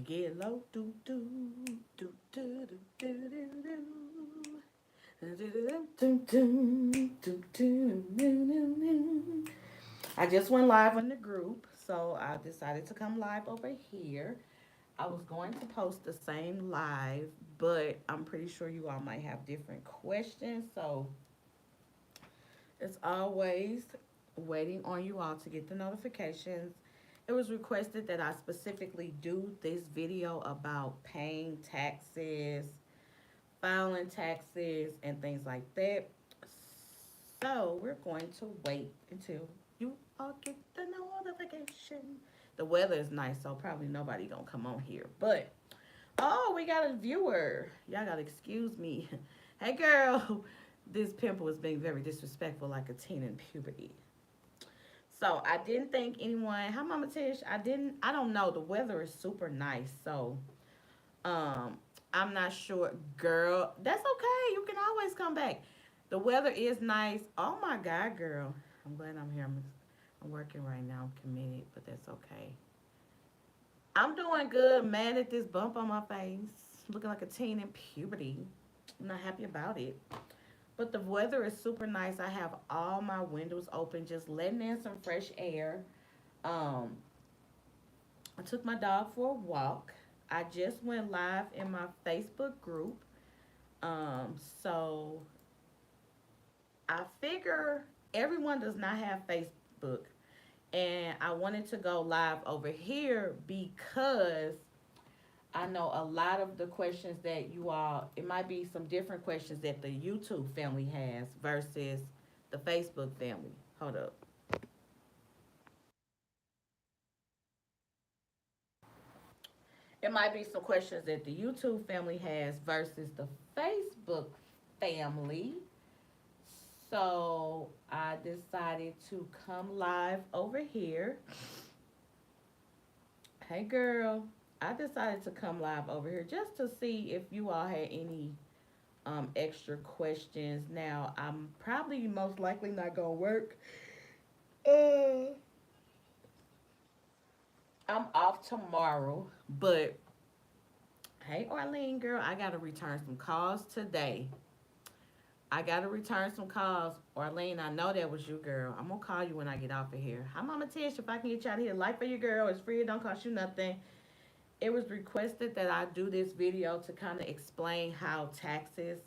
you get low, do do do do do do do do. I just went live on the group, so I decided to come live over here. I was going to post the same live, but I'm pretty sure you all might have different questions, so as always, waiting on you all to get the notifications. It was requested that I specifically do this video about paying taxes, filing taxes, and things like that. So we're going to wait until you all get the notification. The weather is nice, so probably nobody gonna come on here. But oh, we got a viewer. Y'all gotta excuse me. Hey girl, this pimple is being very disrespectful like a teen in puberty. So I didn't think anyone. Hi, Mama Tish. I don't know. The weather is super nice, so um, I'm not sure, girl. That's okay. You can always come back. The weather is nice. Oh my God, girl. I'm glad I'm here. I'm working right now. I'm committed, but that's okay. I'm doing good. Mad at this bump on my face, looking like a teen in puberty. I'm not happy about it. But the weather is super nice. I have all my windows open, just letting in some fresh air. Um, I took my dog for a walk. I just went live in my Facebook group. So I figure everyone does not have Facebook. And I wanted to go live over here because I know a lot of the questions that you all, it might be some different questions that the YouTube family has versus the Facebook family. Hold up. It might be some questions that the YouTube family has versus the Facebook family. So I decided to come live over here. Hey girl, I decided to come live over here just to see if you all had any extra questions. Now I'm probably most likely not gonna work. Uh, I'm off tomorrow, but hey Arlene girl, I gotta return some calls today. I gotta return some calls. Arlene, I know that was you, girl. I'm gonna call you when I get off of here. Hi, Mama Tish. If I can get you out of here, life for you, girl. It's free. It don't cost you nothing. It was requested that I do this video to kind of explain how taxes,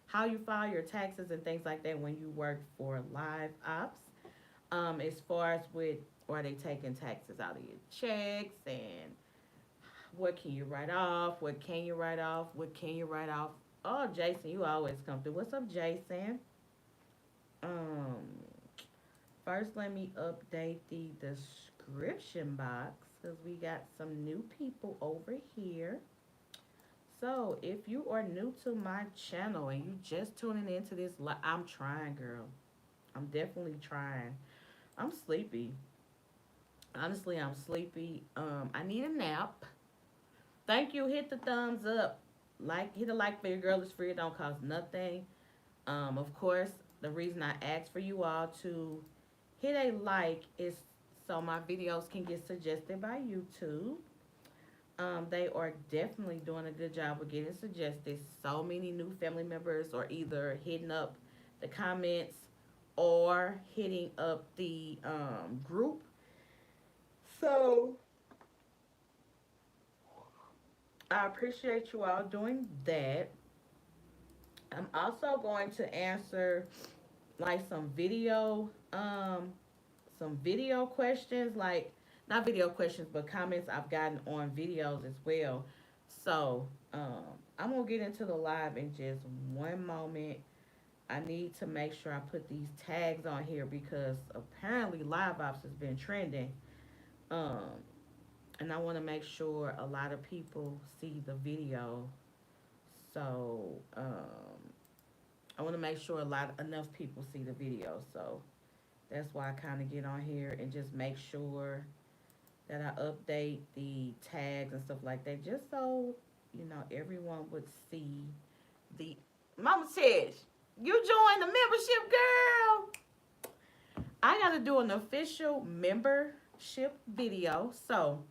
how you file your taxes and things like that when you work for Liveops. As far as with, are they taking taxes out of your checks and what can you write off? What can you write off? What can you write off? Oh, Jason, you always come through. What's up, Jason? Um, First, let me update the description box because we got some new people over here. So, if you are new to my channel and you just tuning into this, I'm trying, girl. I'm definitely trying. I'm sleepy. Honestly, I'm sleepy. I need a nap. Thank you. Hit the thumbs up. Hit a like for your girl. It's free. It don't cost nothing. Of course, the reason I asked for you all to hit a like is so my videos can get suggested by YouTube. They are definitely doing a good job of getting suggested. So many new family members are either hitting up the comments or hitting up the group. So I appreciate you all doing that. I'm also going to answer like some video questions, like not video questions but comments I've gotten on videos as well. So I'm gonna get into the live in just one moment. I need to make sure I put these tags on here because apparently live ops has been trending. um and I want to make sure a lot of people see the video. So I want to make sure enough people see the video. So that's why I kind of get on here and just make sure that I update the tags and stuff like that, just so everyone would see the. Mama says you joined the membership, girl. I got to do an official membership video. So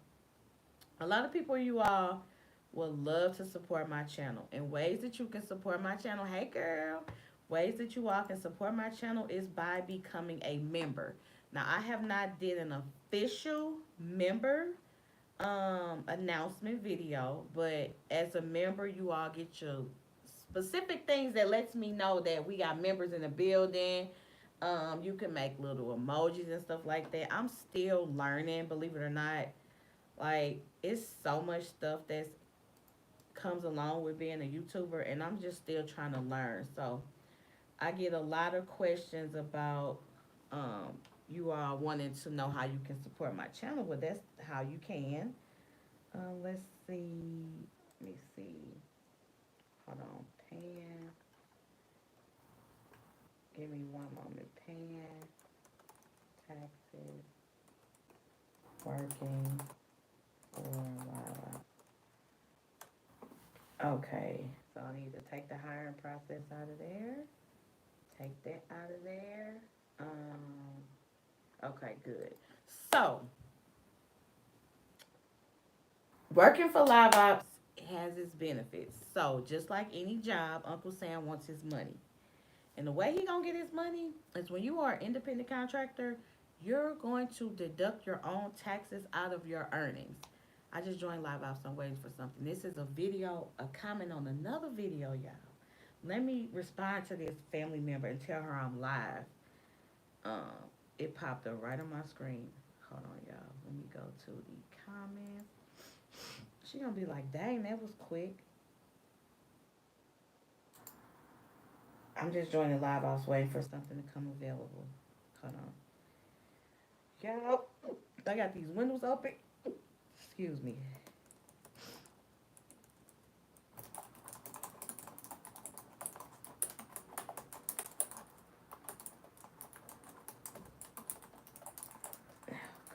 A lot of people, you all, would love to support my channel. And ways that you can support my channel, hey girl, ways that you all can support my channel is by becoming a member. Now, I have not did an official member announcement video, but as a member, you all get your specific things that lets me know that we got members in the building. You can make little emojis and stuff like that. I'm still learning, believe it or not. Like, it's so much stuff that's comes along with being a YouTuber, and I'm just still trying to learn. So I get a lot of questions about um, you all wanting to know how you can support my channel. Well, that's how you can. Let's see. Let me see. Hold on. Pan. Give me one moment. Pan. Taxes. Working for Lila. Okay. So I need to take the hiring process out of there. Take that out of there. Okay, good. So, working for Liveops has its benefits. So, just like any job, Uncle Sam wants his money. And the way he gonna get his money is when you are an independent contractor, you're going to deduct your own taxes out of your earnings. I just joined Liveops. I'm waiting for something. This is a video, a comment on another video, y'all. Let me respond to this family member and tell her I'm live. Um, it popped up right on my screen. Hold on, y'all. Let me go to the comments. She gonna be like, dang, that was quick. I'm just joining live. I was waiting for something to come available. Hold on. Y'all, I got these windows open. Excuse me.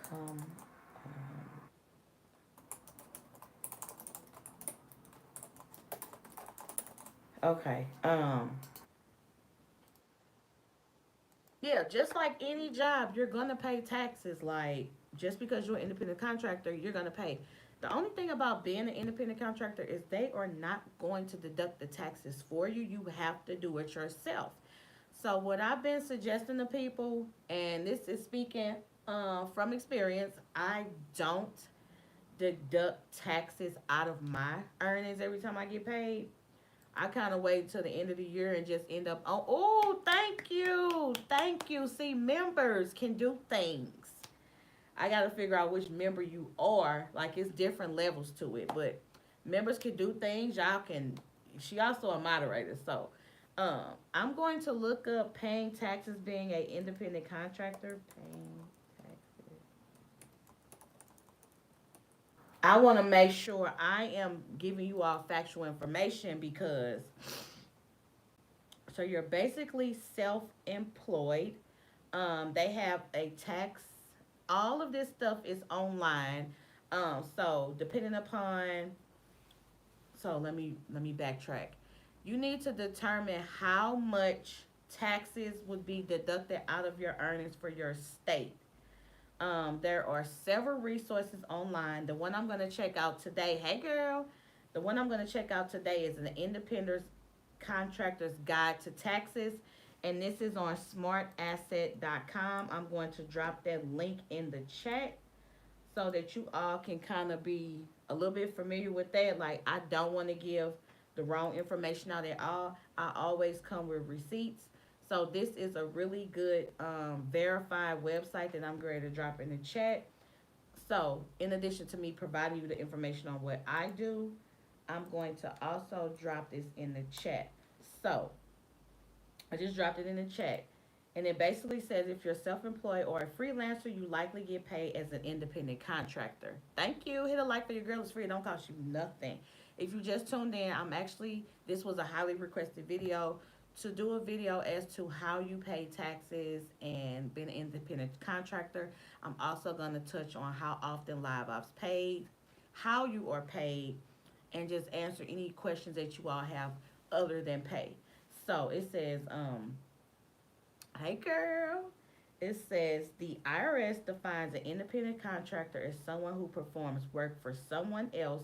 Come. Okay. Yeah, just like any job, you're gonna pay taxes. Like, just because you're an independent contractor, you're gonna pay. The only thing about being an independent contractor is they are not going to deduct the taxes for you. You have to do it yourself. So what I've been suggesting to people, and this is speaking from experience, I don't deduct taxes out of my earnings every time I get paid. I kind of wait till the end of the year and just end up on. Oh, thank you, thank you. See, members can do things. I got to figure out which member you are. Like, it's different levels to it, but members can do things. Y'all can. She also a moderator, so I'm going to look up paying taxes being a independent contractor. Paying taxes. I want to make sure I am giving you all factual information because so you're basically self-employed. They have a tax. All of this stuff is online. So depending upon, so let me backtrack. You need to determine how much taxes would be deducted out of your earnings for your state. There are several resources online. The one I'm going to check out today, hey girl, the one I'm going to check out today is an Independent Contractor's Guide to Taxes, and this is on smartasset.com. I'm going to drop that link in the chat so that you all can kind of be a little bit familiar with that. Like, I don't want to give the wrong information out at all. I always come with receipts. So this is a really good verified website that I'm going to drop in the chat. So in addition to me providing you the information on what I do, I'm going to also drop this in the chat. So I just dropped it in the chat. And it basically says if you're self-employed or a freelancer, you likely get paid as an independent contractor. Thank you. Hit a like for your girl. It's free. It don't cost you nothing. If you just tuned in, this was a highly requested video to do a video as to how you pay taxes and being an independent contractor. I'm also going to touch on how often Liveops paid, how you are paid, and just answer any questions that you all have other than pay. So it says, hey girl. It says the IRS defines an independent contractor as someone who performs work for someone else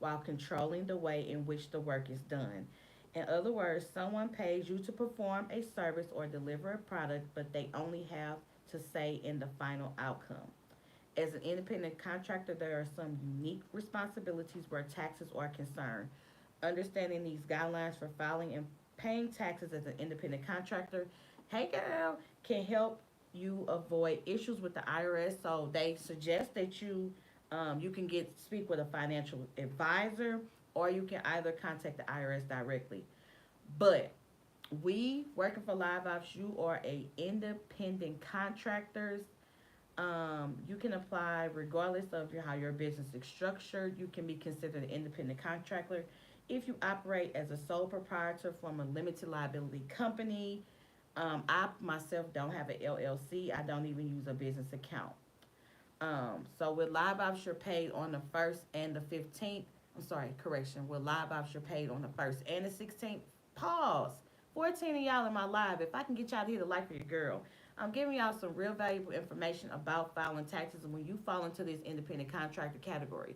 while controlling the way in which the work is done. In other words, someone pays you to perform a service or deliver a product, but they only have to say in the final outcome. As an independent contractor, there are some unique responsibilities where taxes are concerned. Understanding these guidelines for filing and paying taxes as an independent contractor, hey girl, can help you avoid issues with the IRS. So they suggest that you can get speak with a financial advisor, or you can either contact the IRS directly. But we working for Liveops, you are a independent contractors. You can apply regardless of how your business is structured. You can be considered an independent contractor if you operate as a sole proprietor from a limited liability company. I myself don't have an LLC. I don't even use a business account. So with live ops, you're paid on the 1st and the 15th. I'm sorry, correction. With live ops, you're paid on the 1st and the 16th. Pause. 14 of y'all in my live. If I can get y'all to hit a like for your girl, I'm giving y'all some real valuable information about filing taxes and when you fall into this independent contractor category.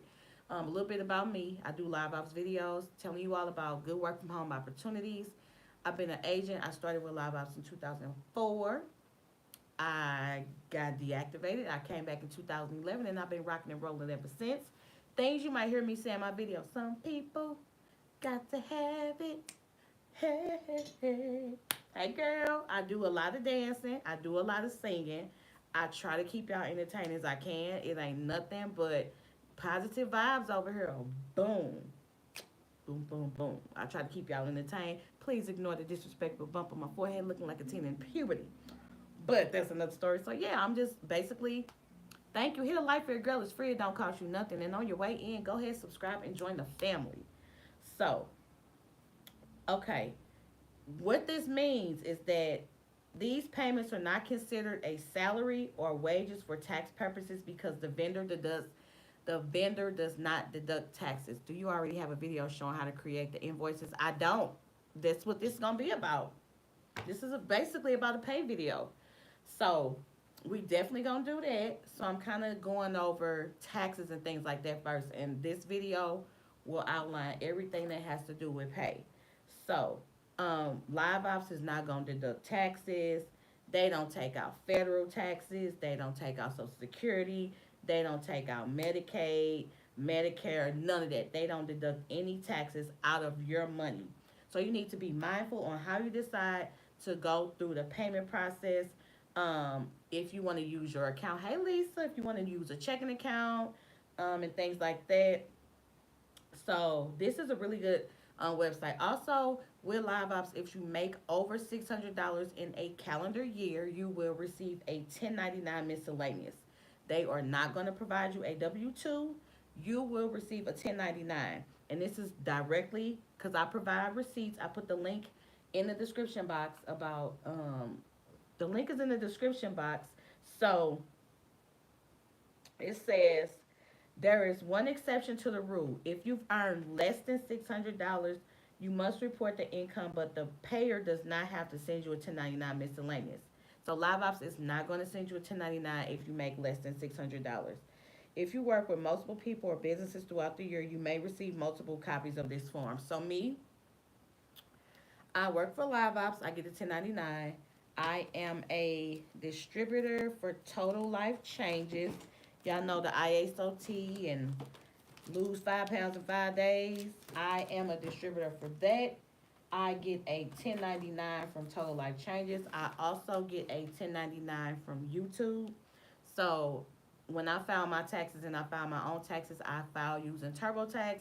A little bit about me. I do live ops videos telling you all about good work from home opportunities. I've been an agent. I started with live ops in 2004. I got deactivated. I came back in 2011 and I've been rocking and rolling ever since. Things you might hear me say in my video. Some people got to have it. Hey, hey, hey. Hey girl, I do a lot of dancing. I do a lot of singing. I try to keep y'all entertained as I can. It ain't nothing but positive vibes over here. Boom. Boom, boom, boom. I try to keep y'all entertained. Please ignore the disrespectful bump on my forehead looking like a teen in puberty. But that's another story. So yeah, I'm just basically thank you. Hit a like for your girl. It's free. It don't cost you nothing. And on your way in, go ahead, subscribe, and join the family. So, okay. What this means is that these payments are not considered a salary or wages for tax purposes because the vendor does not deduct taxes. Do you already have a video showing how to create the invoices? I don't. That's what this is gonna be about. This is basically about a pay video. So we definitely gonna do that. So I'm kind of going over taxes and things like that first. And this video will outline everything that has to do with pay. So Live Ops is not gonna deduct taxes. They don't take out federal taxes. They don't take out Social Security. They don't take out Medicaid, Medicare, none of that. They don't deduct any taxes out of your money. So you need to be mindful on how you decide to go through the payment process. If you want to use your account, hey Lisa, if you want to use a checking account, and things like that. So this is a really good website. Also, with Liveops, if you make over $600 in a calendar year, you will receive a 1099 miscellaneous. They are not going to provide you a W-2. You will receive a 1099. And this is directly because I provide receipts. I put the link in the description box about the link is in the description box. So it says there is one exception to the rule. If you've earned less than $600, you must report the income, but the payer does not have to send you a 1099 miscellaneous. So Liveops is not going to send you a 1099 if you make less than $600. If you work with multiple people or businesses throughout the year, you may receive multiple copies of this form. So me, I work for Liveops. I get a 1099. I am a distributor for Total Life Changes. Y'all know the ISOT and lose 5 pounds in 5 days. I am a distributor for that. I get a 1099 from Total Life Changes. I also get a 1099 from YouTube. So when I file my taxes and I file my own taxes, I file using TurboTax,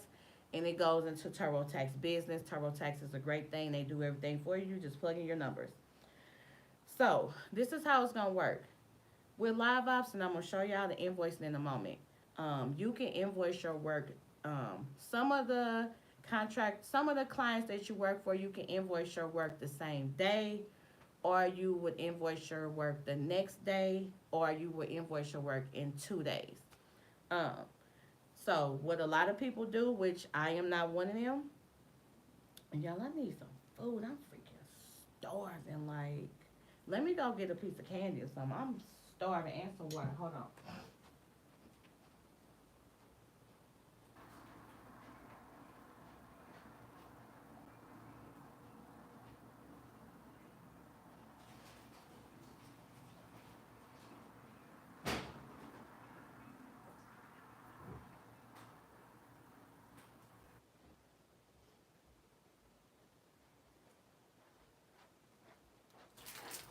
and it goes into TurboTax Business. TurboTax is a great thing. They do everything for you. Just plug in your numbers. So this is how it's going to work. With Liveops, and I'm going to show y'all the invoicing in a moment. You can invoice your work. Some of the clients that you work for, you can invoice your work the same day, or you would invoice your work the next day, or you would invoice your work in 2 days. So what a lot of people do, which I am not one of them, and y'all, I need some food. I'm freaking starving. Like, Let me go get a piece of candy or something. I'm starving and some water. Hold on.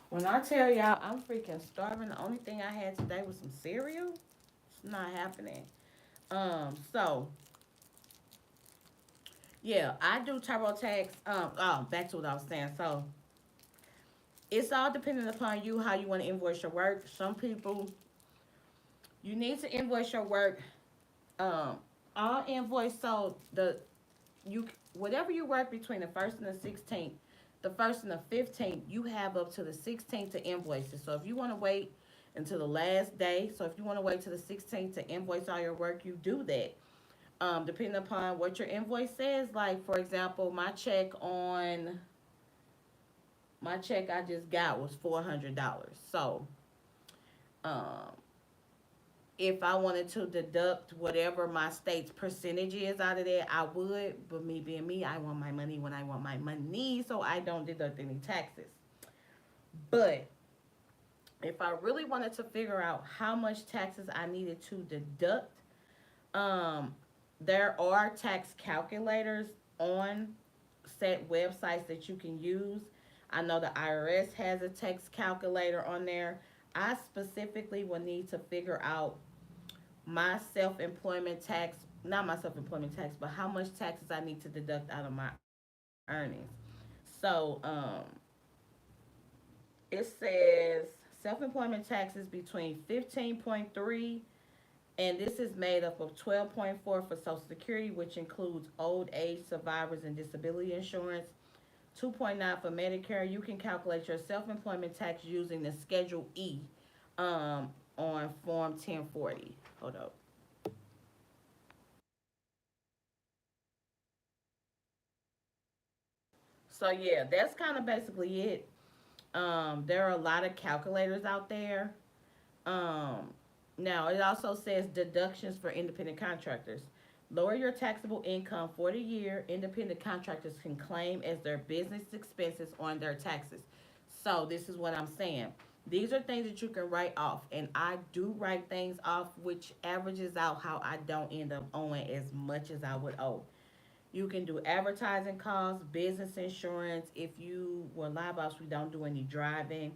When I tell y'all I'm freaking starving, the only thing I had today was some cereal. It's not happening. So yeah, I do TurboTax. Back to what I was saying. So it's all dependent upon you how you want to invoice your work. Some people you need to invoice your work. Um, all invoice so the you whatever you work between the first and the 16th, the first and the 15th, you have up to the 16th to invoice it. So if you want to wait until the last day, so if you want to wait to the 16th to invoice all your work, you do that. Depending upon what your invoice says, like for example, my check I just got was $400. So um, if I wanted to deduct whatever my state's percentage is out of that, I would. But me being me, I want my money when I want my money, so I don't deduct any taxes. But if I really wanted to figure out how much taxes I needed to deduct, um, there are tax calculators on set websites that you can use. I know the IRS has a tax calculator on there. I specifically will need to figure out my self-employment tax, not my self-employment tax, but how much taxes I need to deduct out of my earnings. So it says self-employment taxes between 15.3, and this is made up of 12.4 for Social Security, which includes old age survivors and disability insurance. 2.9 for Medicare. You can calculate your self-employment tax using the Schedule E on Form 1040. Hold up. So yeah, that's kind of basically it. There are a lot of calculators out there. Um, Now it also says deductions for independent contractors. Lower your taxable income for the year. Independent contractors can claim as their business expenses on their taxes. So this is what I'm saying. These are things that you can write off, and I do write things off, which averages out how I don't end up owing as much as I would owe. You can do advertising costs, business insurance. If you were live ops, we don't do any driving.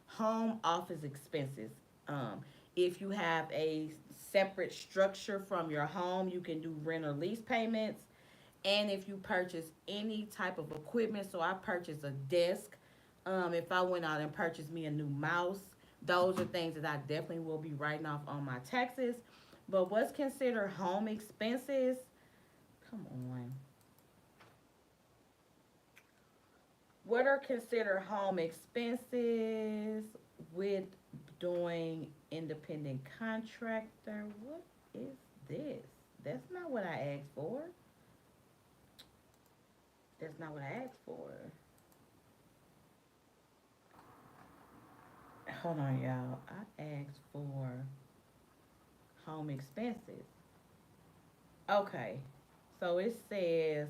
Home office expenses. Um, if you have a separate structure from your home, you can do rent or lease payments. And if you purchase any type of equipment, so I purchased a desk. If I went out and purchased me a new mouse, those are things that I definitely will be writing off on my taxes. But what's considered home expenses? Come on. What are considered home expenses with doing independent contractor? What is this? That's not what I asked for. That's not what I asked for. Hold on, y'all. I asked for home expenses. Okay. So it says,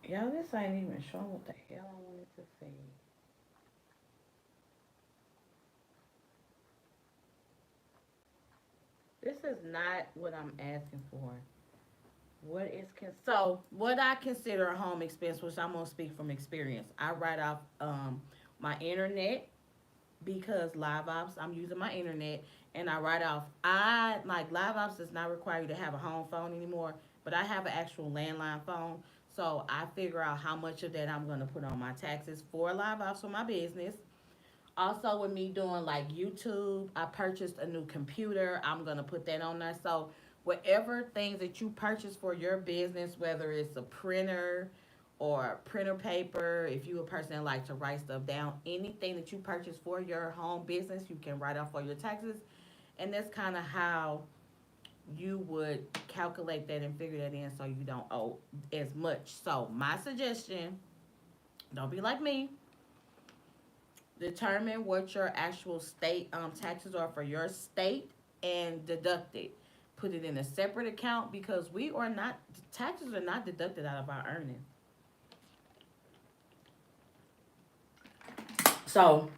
y'all, this ain't even showing what the hell I wanted to say. This is not what I'm asking for. So what I consider a home expense, which I'm gonna speak from experience. I write off my internet because Liveops, I'm using my internet, and I write off. I like Liveops does not require you to have a home phone anymore, but I have an actual landline phone. So I figure out how much of that I'm gonna put on my taxes for Liveops for my business. Also, with me doing like YouTube, I purchased a new computer. I'm gonna put that on there. So whatever things that you purchase for your business, whether it's a printer or printer paper, if you a person that like to write stuff down, anything that you purchase for your home business, you can write off for your taxes. And that's kind of how you would calculate that and figure that in so you don't owe as much. So my suggestion Don't be like me. Determine what your actual state taxes are for your state and deduct it. Put it in a separate account because we are not taxes are not deducted out of our earnings. So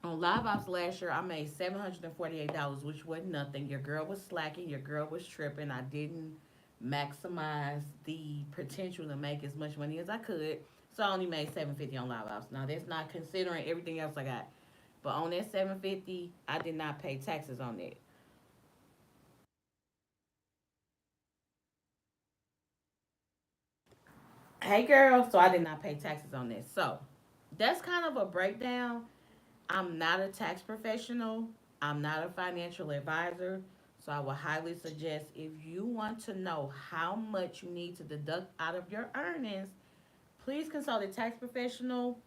on Liveops last year, I made $748, which was nothing. Your girl was slacking. Your girl was tripping. I didn't maximize the potential to make as much money as I could. So I only made 750 on Liveops. Now that's not considering everything else I got. But on that 750, I did not pay taxes on that. Hey girl, so I did not pay taxes on that. So that's kind of a breakdown. I'm not a tax professional. I'm not a financial advisor. So I would highly suggest if you want to know how much you need to deduct out of your earnings, please consult a tax professional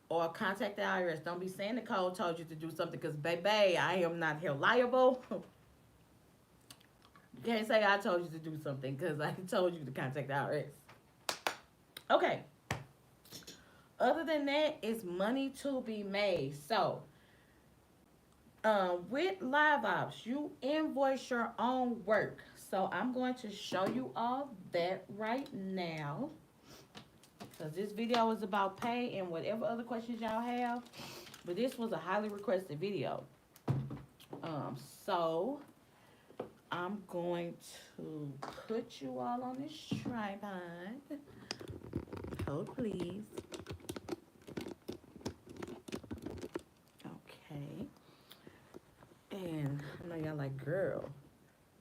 or contact the IRS. Don't be saying Nicole told you to do something because, baby, I am not here liable. You can't say I told you to do something because I told you to contact the IRS. Okay. Other than that, it's money to be made. So, with Liveops, you invoice your own work. So I'm going to show you all that right now. Because this video is about pay and whatever other questions y'all have. But this was a highly requested video. So I'm going to put you all on this tripod. Hold please. Okay. And I know y'all like, girl,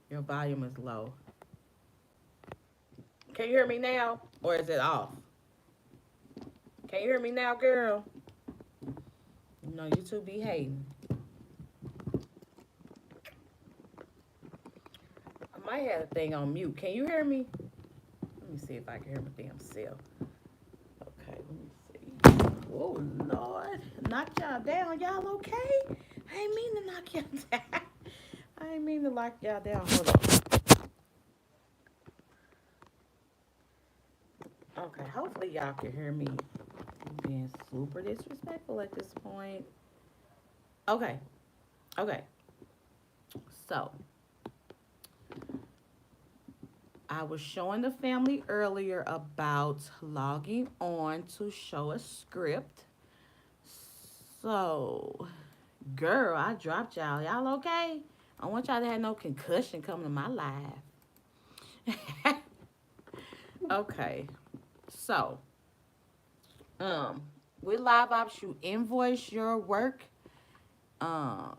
your volume is low. Can you hear me now? Or is it off? Can you hear me now, girl? You know, you two be hating. I might have a thing on mute. Can you hear me? Let me see if I can hear my damn self. Okay, let me see. Oh, Lord. Knock y'all down. Y'all okay? I ain't mean to knock y'all down. I ain't mean to lock y'all down. Hold on. Okay, hopefully y'all can hear me. I'm being super disrespectful at this point. Okay, okay. So, I was showing the family earlier about logging on to show a script. So, girl, I dropped y'all. Y'all okay? I want y'all to have no concussion coming to my live. Okay. So, um, with Liveops, you invoice your work. Um,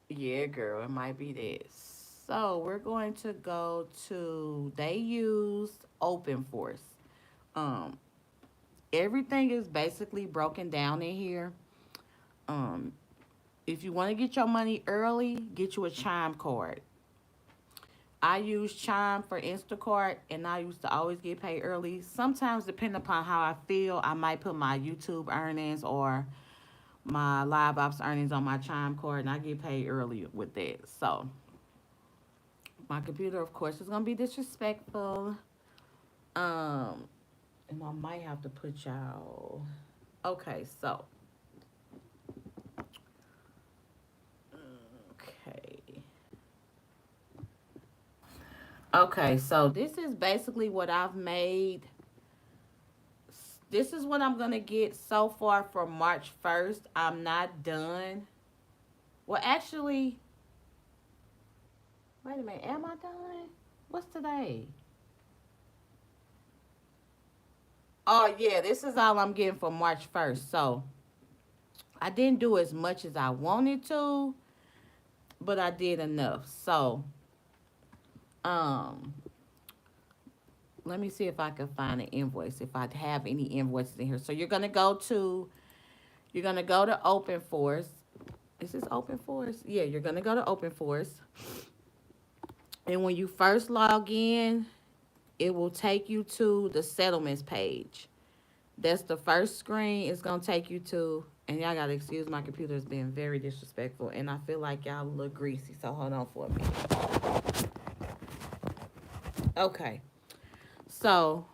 yeah, girl, it might be this. So we're going to go to they use OpenForce. Um, everything is basically broken down in here. Um, if you want to get your money early, get you a Chime card. I use Chime for Instacart, and I used to always get paid early. Sometimes, depending upon how I feel, I might put my YouTube earnings or my Liveops earnings on my Chime card, and I get paid early with that. So, my computer, of course, is gonna be disrespectful. Um, and I might have to put y'all. Okay, so. Okay. Okay, so this is basically what I've made. This is what I'm gonna get so far for March 1st. I'm not done. Well, actually, wait a minute. Am I done? What's today? Oh, yeah, this is all I'm getting for March 1st. So I didn't do as much as I wanted to, but I did enough. So, um, let me see if I can find an invoice, if I have any invoices in here. So you're gonna go to OpenForce. Is this OpenForce? Yeah, you're gonna go to OpenForce. And when you first log in, it will take you to the settlements page. That's the first screen it's gonna take you to. And y'all gotta excuse my computer is being very disrespectful, and I feel like y'all look greasy. So hold on for a minute. Okay. So,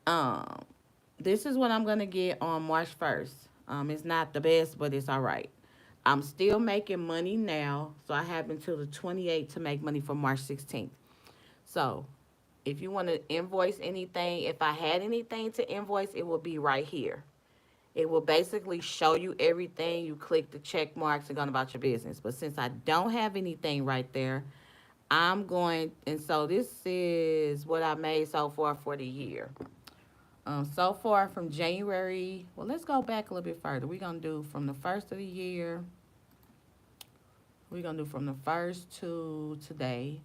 um, This is what I'm gonna get on March 1st. It's not the best, but it's all right. I'm still making money now, so I have until the 28th to make money for March 16th. So if you want to invoice anything, if I had anything to invoice, it will be right here. It will basically show you everything. You click the check marks and go about your business. But since I don't have anything right there, I'm going, and so this is what I made so far for the year. So far from January, well, let's go back a little bit further. We're going to do from the first of the year. We're going to do from the first to today.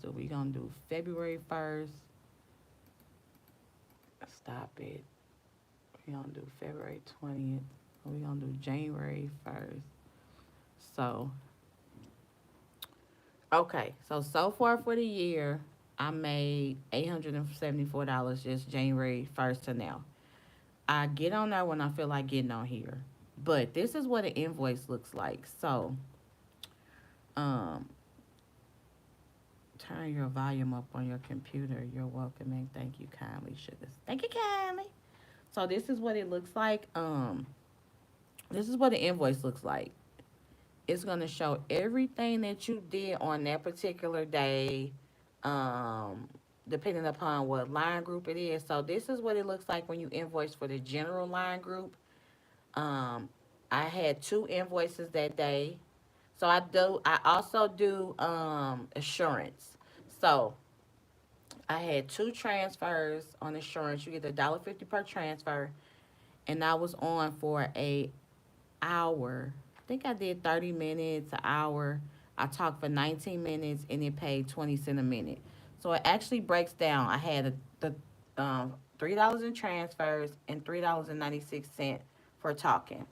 We're going to do February 1st. Stop it. We're going to do February 20th. We're going to do January 1st. So, okay. So far for the year, I made $874 just January 1st to now. I get on there when I feel like getting on here. But this is what an invoice looks like. So, um, turn your volume up on your computer. You're welcome and thank you kindly, sugars. Thank you kindly. So this is what it looks like. This is what an invoice looks like. It's gonna show everything that you did on that particular day, um, depending upon what line group it is. So this is what it looks like when you invoice for the general line group. Um, I had two invoices that day. So I also do assurance. So I had two transfers on insurance. You get $1.50 per transfer. And I was on for a hour. I think I did 30 minutes, an hour. I talked for 19 minutes and it paid 20 cents a minute. So it actually breaks down. I had $3 in transfers and $3.96 for talking.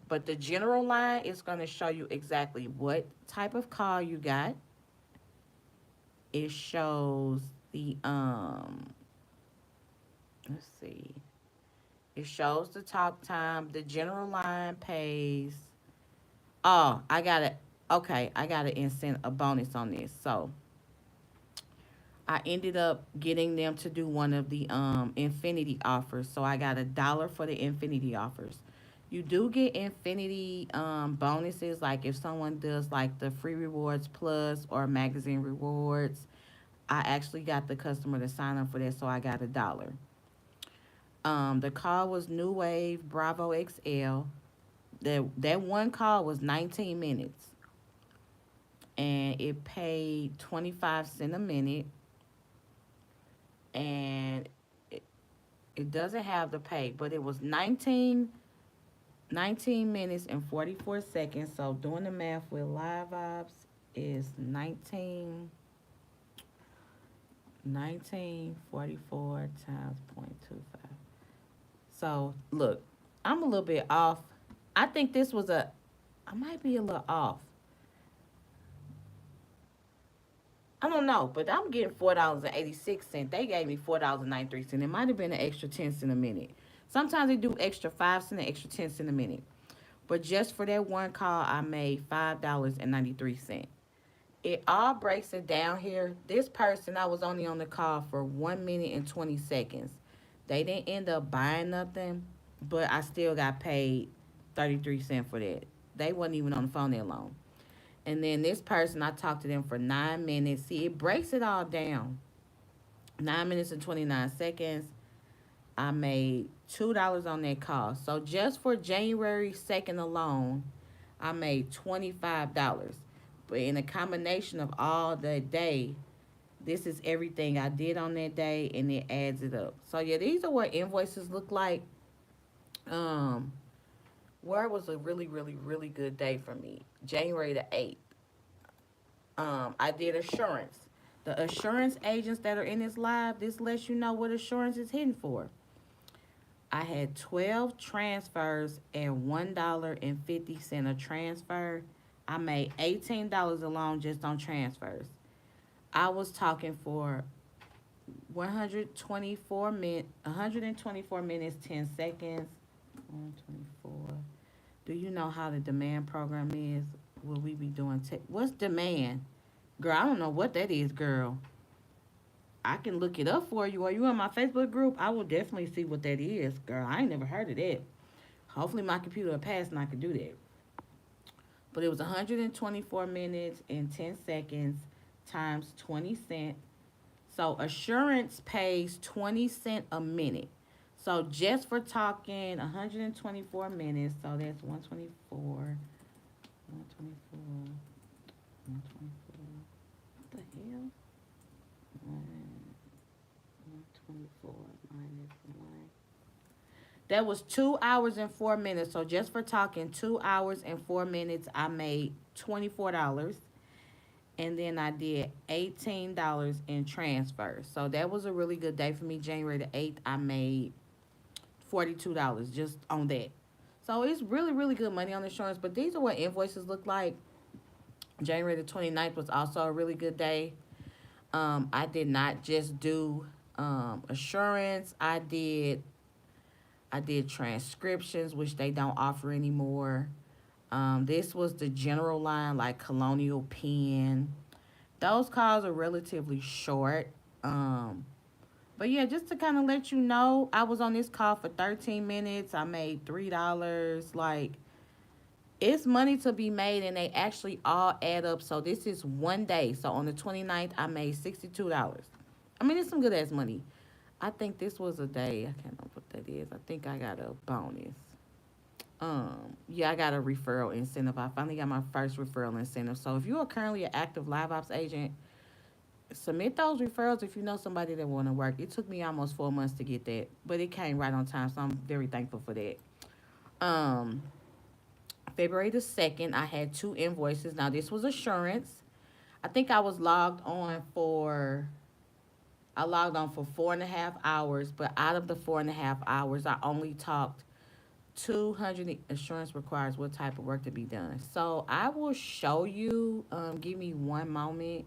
But the general line is going to show you exactly what type of call you got. It shows the let's see. It shows the talk time. The general line pays. Oh, I got it. Okay, I got to incent a bonus on this. So I ended up getting them to do one of the infinity offers. So I got $1 for the infinity offers. You do get infinity bonuses, like if someone does like the free rewards plus or magazine rewards. I actually got the customer to sign up for that, so I got $1. The call was New Wave Bravo XL. That one call was 19 minutes, and it paid 25 cents a minute, and it doesn't have the pay, but it was 19 minutes and 44 seconds. So doing the math with Liveops is 1944 times 0.25. So look, I'm a little bit off. I think this was I might be a little off. I don't know, but I'm getting $4.86. They gave me $4.93. It might have been an extra 10 cents a minute. Sometimes they do extra 5 cents, extra 10 cents a minute. But just for that one call, I made $5.93. It all breaks it down here. This person, I was only on the call for 1 minute and 20 seconds. They didn't end up buying nothing, but I still got paid 33 cents for that. They wasn't even on the phone that long. And then this person, I talked to them for 9 minutes. See, it breaks it all down. 9 minutes and 29 seconds. I made $2 on that call. So just for January 2nd alone, I made $25. But in a combination of all that day, this is everything I did on that day, and it adds it up. So yeah, these are what invoices look like. Um, where was a really, really, really good day for me. January the 8th. I did assurance. The assurance agents that are in this live, this lets you know what assurance is hitting for. I had 12 transfers and $1.50 a transfer. I made $18 alone just on transfers. I was talking for 124 minutes, 10 seconds. 124. Do you know how the demand program is? Will we be doing what's demand? Girl, I don't know what that is, girl. I can look it up for you. Are you in my Facebook group? I will definitely see what that is, girl. I ain't never heard of that. Hopefully my computer will pass and I can do that. But it was 124 minutes and 10 seconds times 20 cents. So assurance pays 20 cents a minute. So just for talking 124 minutes, so that's 124, 124, 124. What the hell? 124 minus 1. That was 2 hours and 4 minutes. So just for talking 2 hours and 4 minutes, I made $24. And then I did $18 in transfers. So that was a really good day for me. January the 8th, I made $42 just on that. So it's really, really good money on insurance. But these are what invoices look like. January the 29th was also a really good day. I did not just do assurance. I did transcriptions, which they don't offer anymore. This was the general line, like Colonial Pen. Those calls are relatively short. But yeah, just to kind of let you know, I was on this call for 13 minutes. I made $3. Like, it's money to be made, and they actually all add up. So this is one day. So on the 29th, I made $62. I mean, it's some good ass money. I think this was a day. I can't remember what that is. I think I got a bonus. Yeah, I got a referral incentive. I finally got my first referral incentive. So if you are currently an active Liveops agent, submit those referrals if you know somebody that want to work. It took me almost 4 months to get that, but it came right on time, so I'm very thankful for that. Um, February the 2nd, I had two invoices. Now this was assurance. I think I was logged on for 4.5 hours, but out of the 4.5 hours, I only talked 200. Assurance requires what type of work to be done. So I will show you. Give me one moment.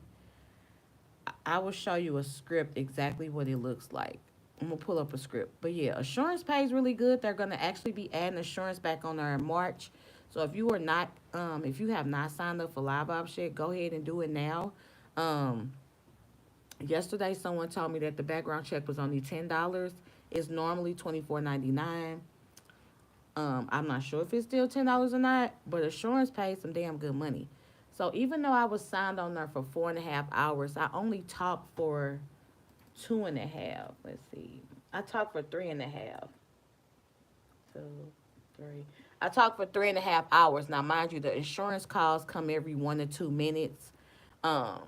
I will show you a script exactly what it looks like. I'm gonna pull up a script. But yeah, assurance pays really good. They're gonna actually be adding assurance back on there in March. So if you have not signed up for Liveops yet, go ahead and do it now. Um, Yesterday someone told me that the background check was only $10. It's normally $24.99. I'm not sure if it's still $10 or not, but assurance pays some damn good money. So even though I was signed on there for 4.5 hours, I only talked for 2.5. Let's see. I talked for 3.5. 2, 3. I talked for 3.5 hours. Now, mind you, the insurance calls come every 1 to 2 minutes. Um,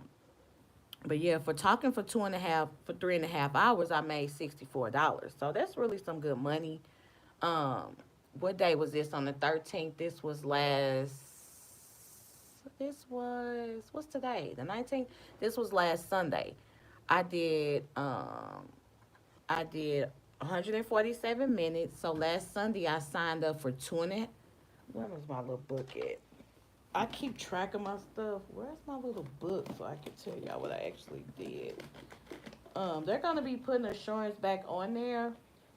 but yeah, for talking for 3.5 hours, I made $64. So that's really some good money. Um, what day was this? On the 13th. What's today? The 19th. This was last Sunday. I did um I did 147 minutes. So last Sunday I signed up for two and a. Where was my little book at? I keep track of my stuff. Where's my little book so I can tell y'all what I actually did? They're gonna be putting assurance back on there.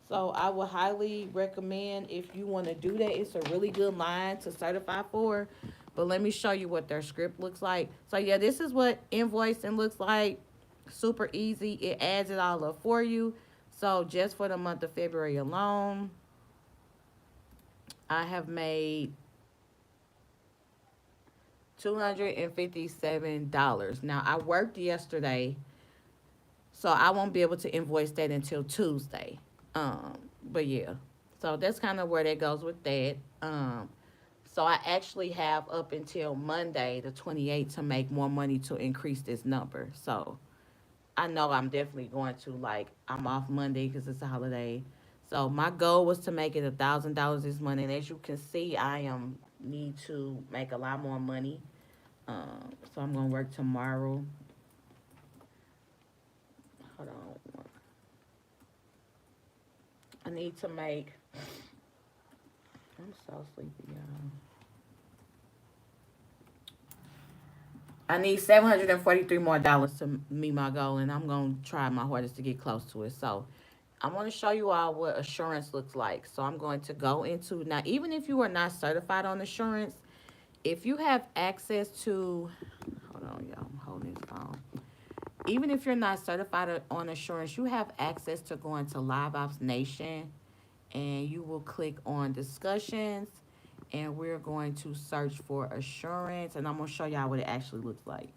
So I would highly recommend if you want to do that. It's a really good line to certify for. But let me show you what their script looks like. So yeah, this is what invoicing looks like. Super easy. It adds it all up for you. So just for the month of February alone, I have made $257. Now I worked yesterday, so I won't be able to invoice that until Tuesday. But yeah, so that's kind of where that goes with that. So I actually have up until Monday, the 28th, to make more money to increase this number. So I know I'm definitely going to, like, I'm off Monday because it's a holiday. So my goal was to make it $1,000 this month, and as you can see, need to make a lot more money. So I'm gonna work tomorrow. Hold on. I need to make. I'm so sleepy, y'all. I need $743 more to meet my goal, and I'm gonna try my hardest to get close to it. So I want to show you all what assurance looks like. So I'm going to go into now. Even if you are not certified on assurance, if you have access to, hold on, y'all, I'm holding this phone. even if you're not certified on assurance, you have access to go into Liveops Nation, and you will click on discussions, and we're going to search for assurance, and I'm going to show y'all what it actually looks like.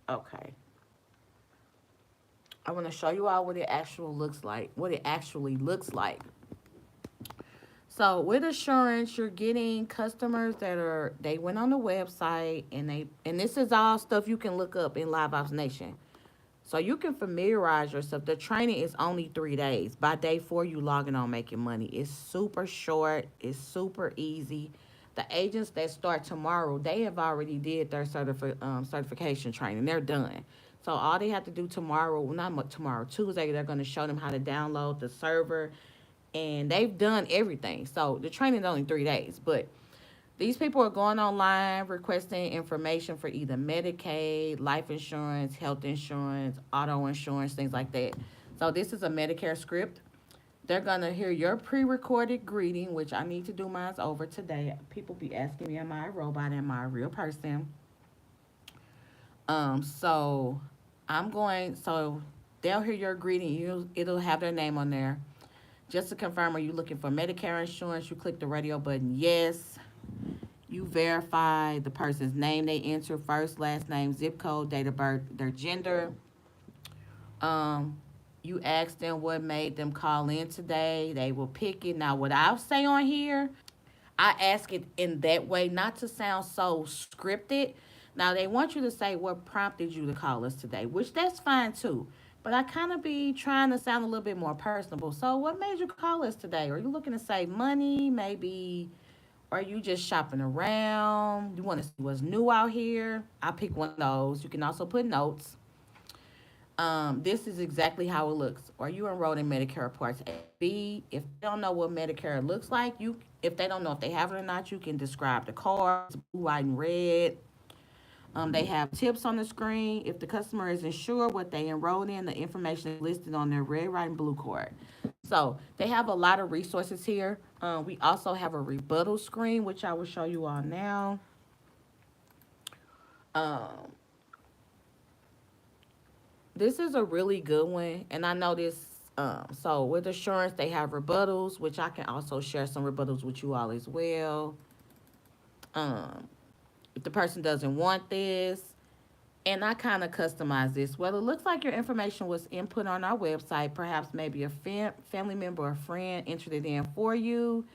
Okay. I want to show you all what it actually looks like. So with assurance, you're getting customers they went on the website, and this is all stuff you can look up in Liveops Nation. So you can familiarize yourself. The training is only 3 days. By day 4, you logging on making money. It's super short. It's super easy. The agents that start tomorrow, they have already did their certification training. They're done. So all they have to do tomorrow, well, not tomorrow, Tuesday, they're going to show them how to download the server, and they've done everything. So the training is only 3 days, but these people are going online requesting information for either Medicaid, life insurance, health insurance, auto insurance, things like that. So this is a Medicare script. They're going to hear your pre-recorded greeting, which I need to do mine over today. People be asking me, am I a robot? Am I a real person? So they'll hear your greeting. It'll have their name on there. Just to confirm, are you looking for Medicare insurance? You click the radio button, yes. You verify the person's name they enter, first, last name, zip code, date of birth, their gender. You ask them what made them call in today. They will pick it. Now, what I'll say on here, I ask it in that way, not to sound so scripted. Now, they want you to say what prompted you to call us today, which that's fine too. But I kind of be trying to sound a little bit more personable. So, what made you call us today? Are you looking to save money? Maybe are you just shopping around? You want to see what's new out here? I pick one of those. You can also put notes. This is exactly how it looks. Are you enrolled in Medicare Part A, B? If they don't know what Medicare looks like, if they don't know if they have it or not, you can describe the cards, blue, white, and red. They have tips on the screen. If the customer isn't sure what they enrolled in, the information is listed on their red, white, and blue card. So they have a lot of resources here. We also have a rebuttal screen, which I will show you all now. Um, this is a really good one, and I know this. So with assurance, they have rebuttals, which I can also share some rebuttals with you all as well. Um, if the person doesn't want this, and I kind of customize this. Well, it looks like your information was input on our website. Perhaps maybe a family member or friend entered it in for you.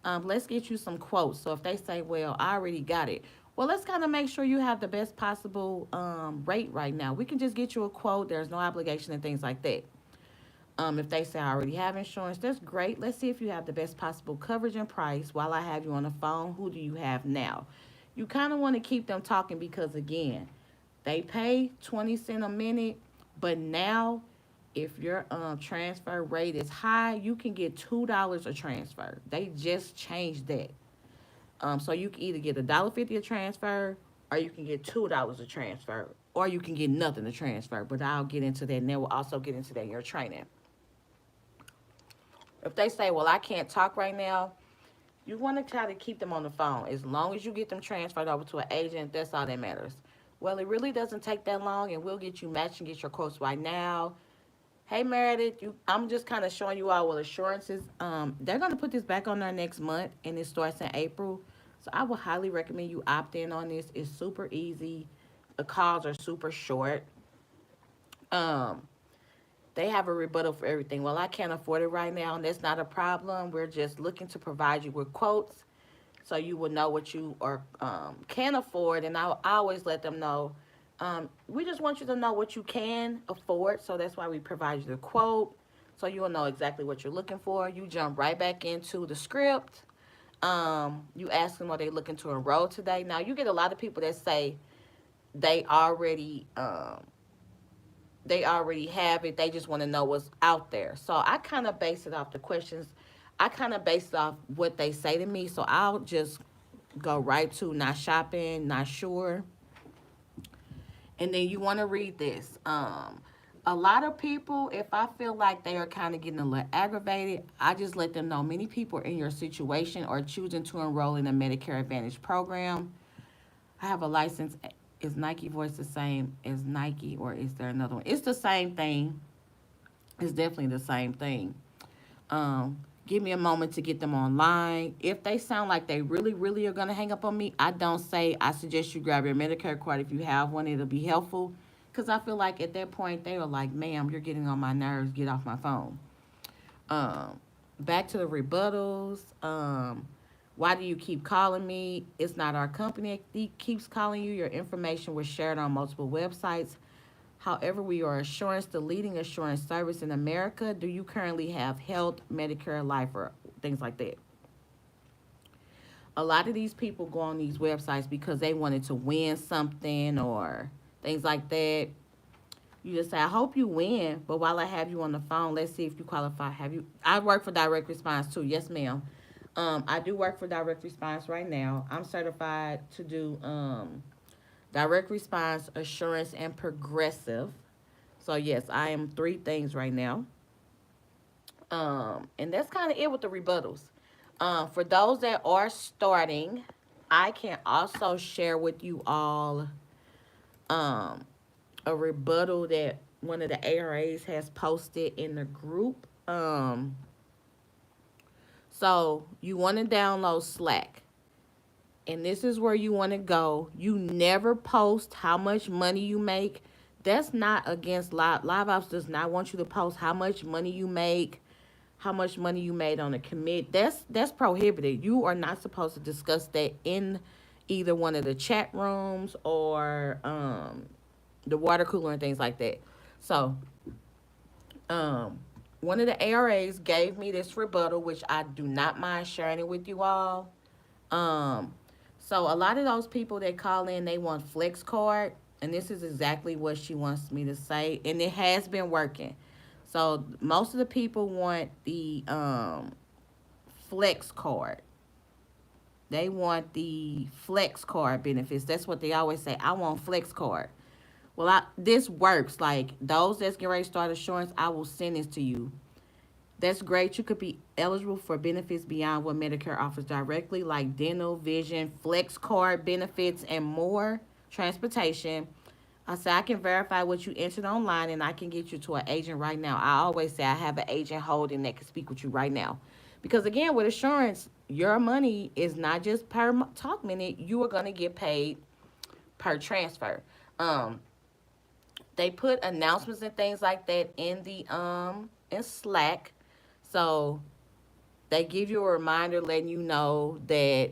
Let's get you some quotes. So if they say, well, I already got it. Well, let's kind of make sure you have the best possible rate right now. We can just get you a quote. There's no obligation and things like that. If they say I already have insurance, that's great. Let's see if you have the best possible coverage and price. While I have you on the phone, who do you have now? You kind of want to keep them talking because, again, they pay 20 cents a minute, but now if your transfer rate is high, you can get $2 a transfer. They just changed that. So you can either get $1.50 a transfer, or you can get $2 a transfer, or you can get nothing to transfer. But I'll get into that, and then we'll also get into that in your training. If they say, well, I can't talk right now, you want to try to keep them on the phone. As long as you get them transferred over to an agent, that's all that matters. Well, it really doesn't take that long, and we'll get you matched and get your quotes right now. Hey, Meredith, I'm just kind of showing you all what assurances. They're going to put this back on there next month, and it starts in April. So I would highly recommend you opt in on this. It's super easy. The calls are super short. Um, they have a rebuttal for everything. Well, I can't afford it right now, and that's not a problem. We're just looking to provide you with quotes so you will know what you can afford. And I always let them know. We just want you to know what you can afford, so that's why we provide you the quote, so you will know exactly what you're looking for. You jump right back into the script. You ask them, are they looking to enroll today? Now, you get a lot of people that say they already have it. They just want to know what's out there. So I kind of base it off the questions. I kind of base it off what they say to me. So I'll just go right to not shopping, not sure. And then you want to read this. A lot of people, if I feel like they are kind of getting a little aggravated, I just let them know many people in your situation are choosing to enroll in a Medicare Advantage program. I have a license. Is Nike Voice the same as Nike, or is there another one? It's the same thing. It's definitely the same thing. Give me a moment to get them online. If they sound like they really, really are going to hang up on me, I don't say I suggest you grab your Medicare card. If you have one, it'll be helpful. Because I feel like at that point, they were like, ma'am, you're getting on my nerves. Get off my phone. Back to the rebuttals. Why do you keep calling me? It's not our company that keeps calling you. Your information was shared on multiple websites. However, we are assurance, the leading assurance service in America. Do you currently have health, Medicare, life, or things like that? A lot of these people go on these websites because they wanted to win something or things like that. You just say, I hope you win, but while I have you on the phone, let's see if you qualify. Have you? I work for direct response too. Yes, ma'am. I do work for direct response right now. I'm certified to do direct response, assurance, and progressive. So yes, I am three things right now. And that's kind of it with the rebuttals. For those that are starting, I can also share with you all um, a rebuttal that one of the ARAs has posted in the group. So you want to download Slack. And this is where you want to go. You never post how much money you make. That's not against Liveops does not want you to post how much money you make, how much money you made on a commit. That's prohibited. You are not supposed to discuss that in either one of the chat rooms or the water cooler and things like that. So, one of the ARAs gave me this rebuttal, which I do not mind sharing it with you all. Um, so a lot of those people that call in, they want flex card, and this is exactly what she wants me to say, and it has been working. So most of the people want the flex card. They want the flex card benefits. That's what they always say. I want flex card. Well, this works. Like those that's getting ready to start assurance, I will send this to you. That's great. You could be eligible for benefits beyond what Medicare offers directly, like dental, vision, flex card benefits, and more. Transportation. I say I can verify what you entered online, and I can get you to an agent right now. I always say I have an agent holding that can speak with you right now. Because again, with assurance, your money is not just per talk minute. You are going to get paid per transfer. Um, they put announcements and things like that in the in Slack. So they give you a reminder letting you know that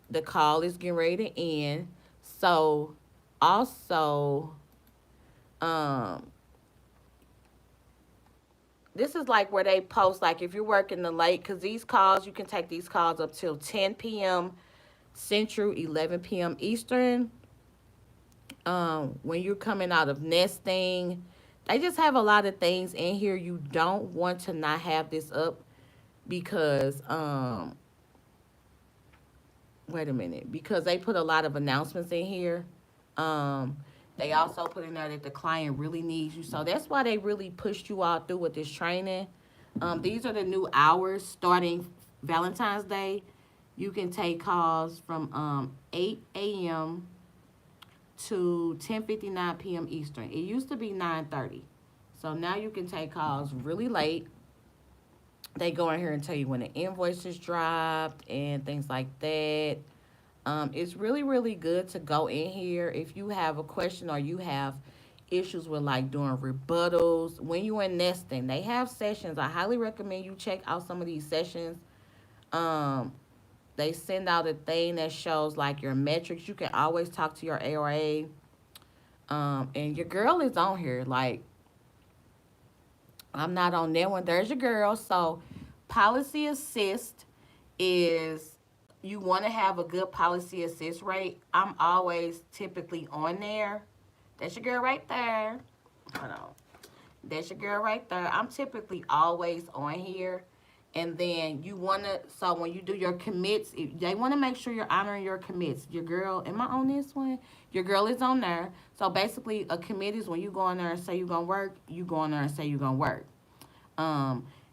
the call is getting ready to end. So also, um, this is like where they post, like if you're working the late, because these calls, you can take these calls up till 10 p.m. Central, 11 p.m. Eastern. When you're coming out of nesting, they just have a lot of things in here. You don't want to not have this up because wait a minute, because they put a lot of announcements in here. Um, they also put in there that the client really needs you. So that's why they really pushed you all through with this training. These are the new hours starting Valentine's Day. You can take calls from 8 a.m. to 10:59 p.m. Eastern. It used to be 9:30. So now you can take calls really late. They go in here and tell you when the invoice is dropped and things like that. It's really, really good to go in here if you have a question or you have issues with like doing rebuttals. When you're in nesting, they have sessions. I highly recommend you check out some of these sessions. Um, they send out a thing that shows like your metrics. You can always talk to your ARA. And your girl is on here. Like, I'm not on that one. There's your girl. So, policy assist is you want to have a good policy assist rate. I'm always typically on there. That's your girl right there. Hold on. That's your girl right there. I'm typically always on here. And then you want to, so when you do your commits, they want to make sure you're honoring your commits. Your girl, am I on this one? Your girl is on there. So basically, a commit is when you go in there and say you're going to work, you go in there and say you're going to work.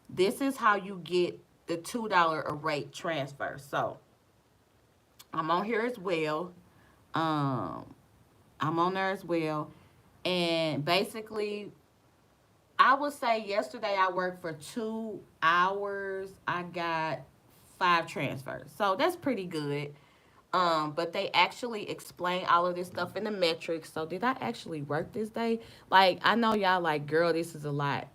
This is how you get the $2 a rate transfer. So I'm on here as well. Um, I'm on there as well. And basically, I would say yesterday I worked for 2 hours. I got 5 transfers. So that's pretty good. But they actually explain all of this stuff in the metrics. So did I actually work this day? Like, I know y'all like, girl, this is a lot.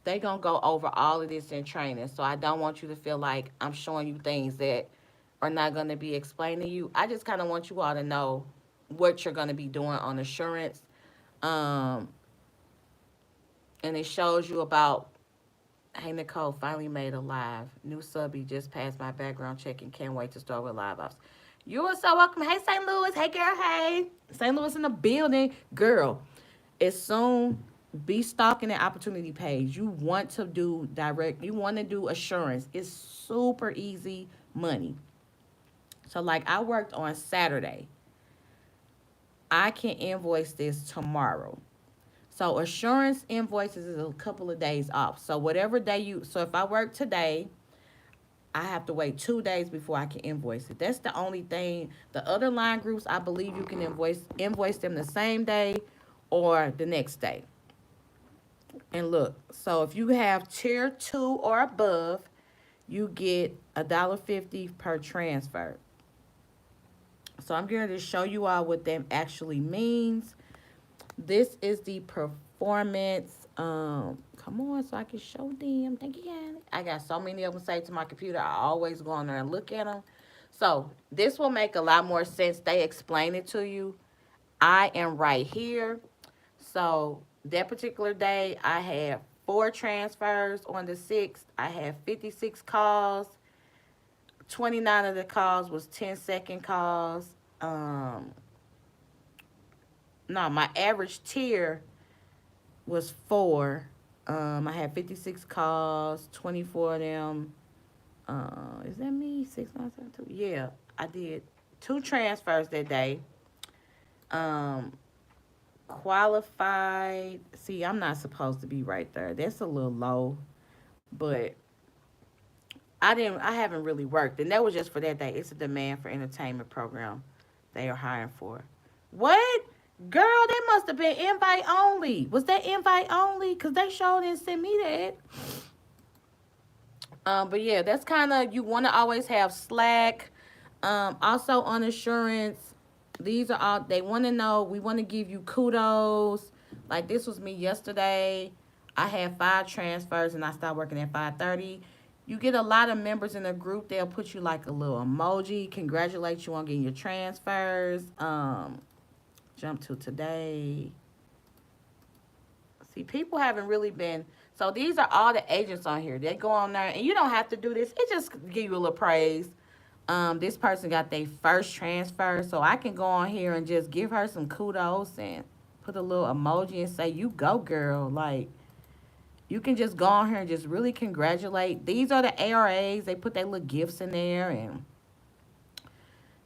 They gonna go over all of this in training. So I don't want you to feel like I'm showing you things that are not gonna be explained to you. I just kind of want you all to know what you're gonna be doing on assurance. Um, and it shows you about, hey, Nicole, finally made a live. New subby just passed my background check and can't wait to start with Liveops. You are so welcome. Hey, St. Louis. Hey, girl. Hey. St. Louis in the building. Girl, as soon be stalking the opportunity page. You want to do direct. You want to do assurance. It's super easy money. So, like, I worked on Saturday. I can invoice this tomorrow. So assurance invoices is a couple of days off. So whatever day so if I work today, I have to wait 2 days before I can invoice it. That's the only thing. The other line groups, I believe you can invoice them the same day or the next day. And look, so if you have tier 2 or above, you get $1.50 per transfer. So I'm going to show you all what that actually means. This is the performance. Come on, so I can show them. Thank you, Annie. I got so many of them saved to my computer. I always go on there and look at them. So this will make a lot more sense. They explain it to you. I am right here. So that particular day, I had 4 transfers on the 6th. I had 56 calls. 29 of the calls was 10-second calls. No, my average tier was 4. I had 56 calls, 24 of them. Is that me? 6972. Yeah, I did 2 transfers that day. Qualified. See, I'm not supposed to be right there. That's a little low, but I haven't really worked, and that was just for that day. It's a demand for entertainment program they are hiring for. What? Girl, that must have been invite only. Was that invite only? Because they sure didn't send me that. But yeah, that's kind of, you want to always have Slack. Also on assurance, these are all, they want to know, we want to give you kudos. Like this was me yesterday. I had 5 transfers and I started working at 5:30. You get a lot of members in the group. They'll put you like a little emoji, congratulate you on getting your transfers. Jump to today. See, people haven't really been. So these are all the agents on here. They go on there, and you don't have to do this. It just give you a little praise. This person got their first transfer, so I can go on here and just give her some kudos and put a little emoji and say, "You go, girl!" Like, you can just go on here and just really congratulate. These are the ARAs. They put their little gifts in there, and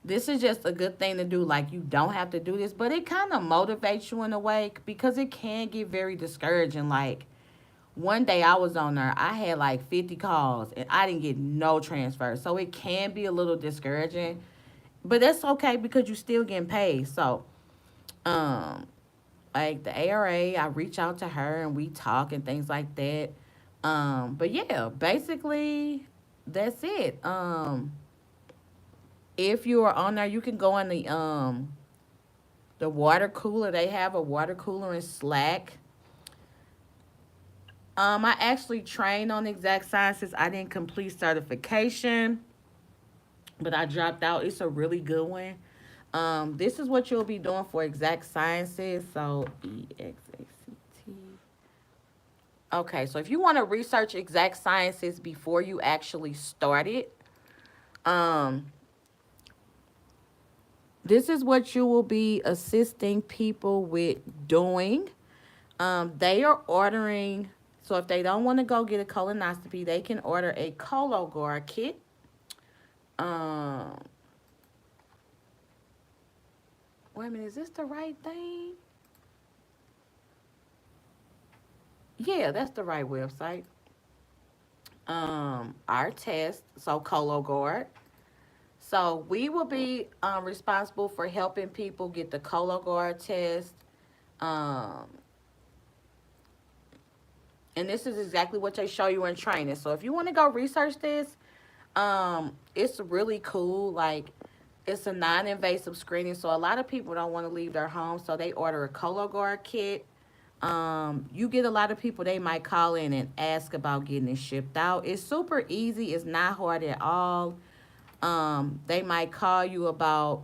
this is just a good thing to do. Like, you don't have to do this, but it kind of motivates you in a way because it can get very discouraging. Like, one day I was on there, I had like 50 calls, and I didn't get no transfers. So it can be a little discouraging, but that's okay because you still getting paid. So, like the ARA, I reach out to her and we talk and things like that. But yeah, basically that's it. If you are on there, you can go in the water cooler. They have a water cooler in Slack. I actually trained on Exact Sciences. I didn't complete certification, but I dropped out. It's a really good one. This is what you'll be doing for Exact Sciences. So EXACT. Okay, so if you want to research Exact Sciences before you actually start it, this is what you will be assisting people with doing. They are ordering So if they don't want to go get a colonoscopy, they can order a Cologuard kit. Um, wait a minute, is this the right thing? Yeah, that's the right website. Our test, so Cologuard. So we will be responsible for helping people get the Cologuard test. Um, and this is exactly what they show you in training. So if you want to go research this, it's really cool. Like, it's a non-invasive screening, so a lot of people don't want to leave their home, so they order a Cologuard kit. You get a lot of people, they might call in and ask about getting it shipped out. It's super easy. It's not hard at all. They might call you about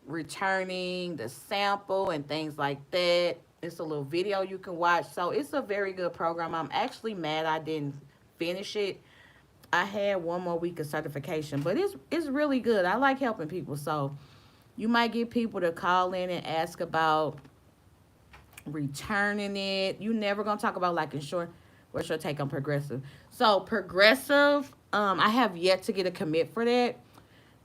returning the sample and things like that. It's a little video you can watch. So it's a very good program. I'm actually mad I didn't finish it. I had one more week of certification, but it's really good. I like helping people. So you might get people to call in and ask about returning it. You never gonna talk about like insurance. What's your take on Progressive? So Progressive, I have yet to get a commit for that.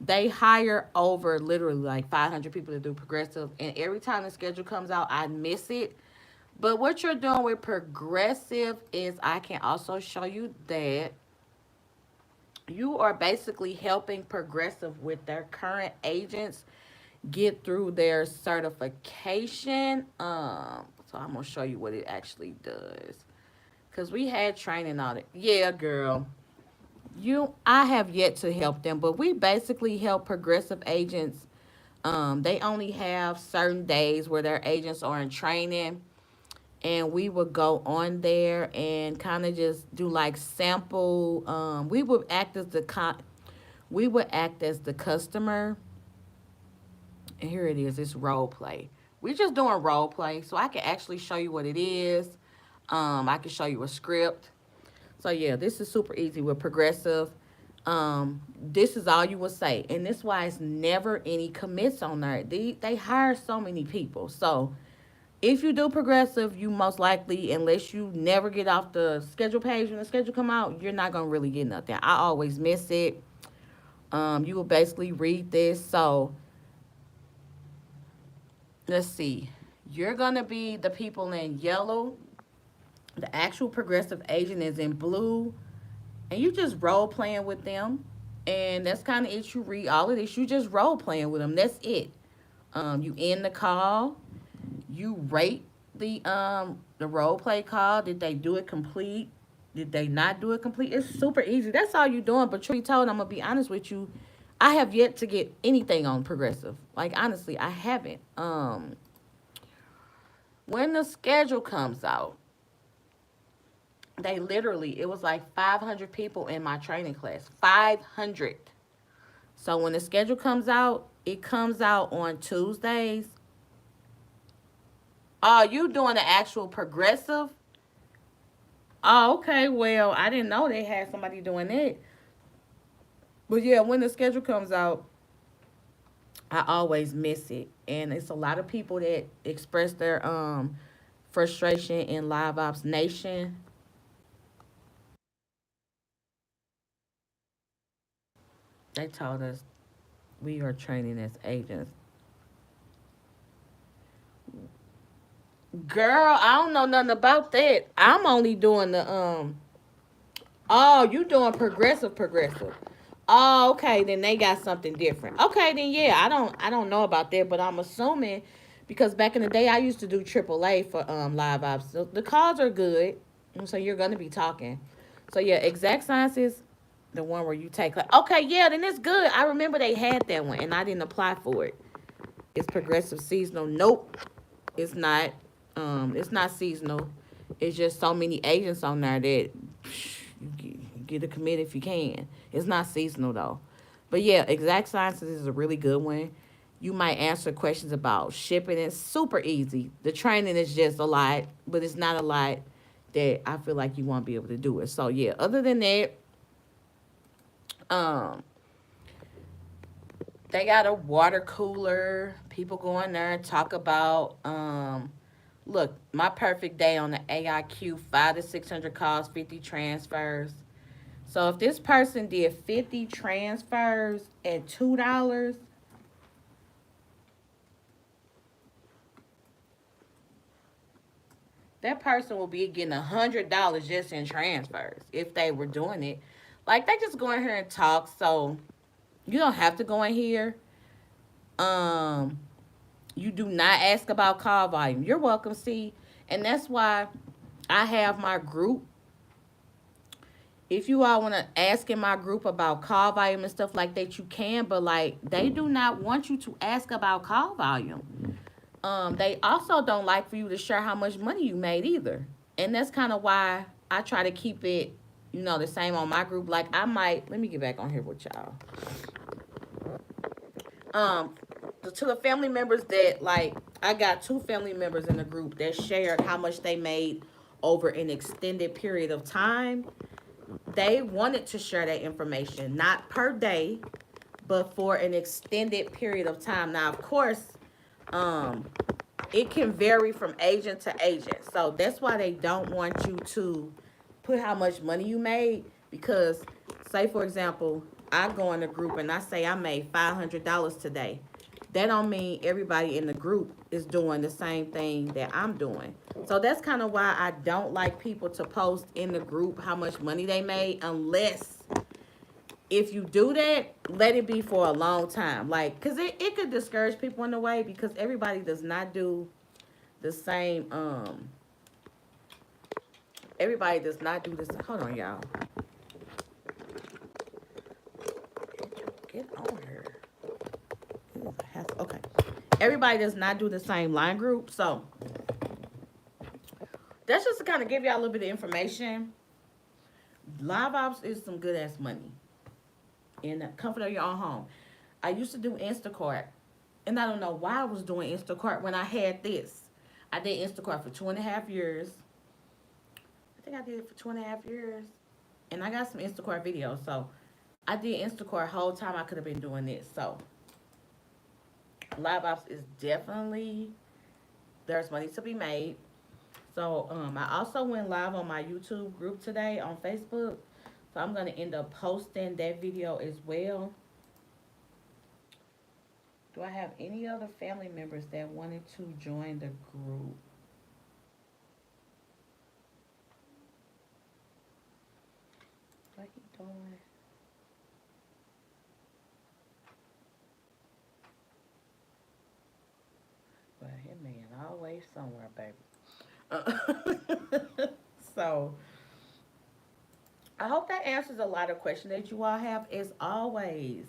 They hire over literally like 500 people to do Progressive, and every time the schedule comes out, I miss it. But what you're doing with Progressive is I can also show you that you are basically helping Progressive with their current agents get through their certification. So I'm gonna show you what it actually does. Cause we had training on it. Yeah, girl. I have yet to help them, but we basically help Progressive agents. They only have certain days where their agents are in training, and we would go on there and kind of just do like sample. We would act as the customer. And here it is. It's role play. We're just doing role play, so I can actually show you what it is. I can show you a script. So yeah, this is super easy with Progressive. This is all you will say, and this is why it's never any commits on there. They hire so many people. So if you do Progressive, you most likely, unless you never get off the schedule page when the schedule come out, you're not gonna really get nothing. I always miss it. You will basically read this. So let's see. You're gonna be the people in yellow. The actual Progressive agent is in blue, and you just role playing with them. And that's kind of it. You read all of this. You just role playing with them. That's it. You end the call. You rate the role play call. Did they do it complete? Did they not do it complete? It's super easy. That's all you're doing. But truth be told, I'm gonna be honest with you. I have yet to get anything on Progressive. Like honestly, I haven't. When the schedule comes out, they literally, it was like 500 people in my training class. 500. So when the schedule comes out, it comes out on Tuesdays. Oh, you doing the actual Progressive? Oh, okay. Well, I didn't know they had somebody doing it. But yeah, when the schedule comes out, I always miss it. And it's a lot of people that express their frustration in Liveops Nation. They told us we are training as agents. Girl, I don't know nothing about that. I'm only doing the oh, you doing progressive. Oh, okay, then they got something different. Okay, then yeah, I don't know about that, but I'm assuming because back in the day I used to do AAA for live ops. So the calls are good. So you're gonna be talking. So yeah, exact sciences, the one where you take like okay, yeah, then it's good. I remember they had that one and I didn't apply for it. It's progressive seasonal. Nope, it's not. It's not seasonal. It's just so many agents on there that you get a commit if you can. It's not seasonal though. But yeah, exact sciences is a really good one. You might answer questions about shipping. It's super easy. The training is just a lot, but it's not a lot that I feel like you won't be able to do it. So yeah, other than that, um, they got a water cooler. People go in there and talk about Look, my perfect day on the AIQ, 5 to 600 calls, 50 transfers. So if this person did 50 transfers at $2, that person will be getting $100 just in transfers if they were doing it. Like they just go in here and talk, so you don't have to go in here. Um, you do not ask about call volume. You're welcome, see, and that's why I have my group. If you all want to ask in my group about call volume and stuff like that, you can. But like, they do not want you to ask about call volume. They also don't like for you to share how much money you made either. And that's kind of why I try to keep it, the same on my group. Like I might, let me get back on here with y'all. Um, to the family members that like, I got two family members in the group that shared how much they made over an extended period of time. They wanted to share that information, not per day, but for an extended period of time. Now, of course, um, it can vary from agent to agent. So that's why they don't want you to put how much money you made. Because, say for example, I go in a group and I say I made $500 today. That don't mean everybody in the group is doing the same thing that I'm doing. So that's kind of why I don't like people to post in the group how much money they made, unless if you do that, let it be for a long time. Like, because it could discourage people in a way, because everybody does not do the same. Everybody does not do this. Hold on, y'all. Get on here. Okay. Everybody does not do the same line group. So that's just to kind of give y'all a little bit of information. Liveops is some good ass money in the comfort of your own home. I used to do Instacart, and I don't know why I was doing Instacart when I had this. I did Instacart for 2.5 years. I think I did it for 2.5 years, and I got some Instacart videos. So I did Instacart whole time I could have been doing this. So Liveops is definitely, there's money to be made. So I also went live on my YouTube group today on Facebook. So I'm gonna end up posting that video as well. Do I have any other family members that wanted to join the group? What he doing? Well, his man always somewhere, baby. So I hope that answers a lot of questions that you all have. As always,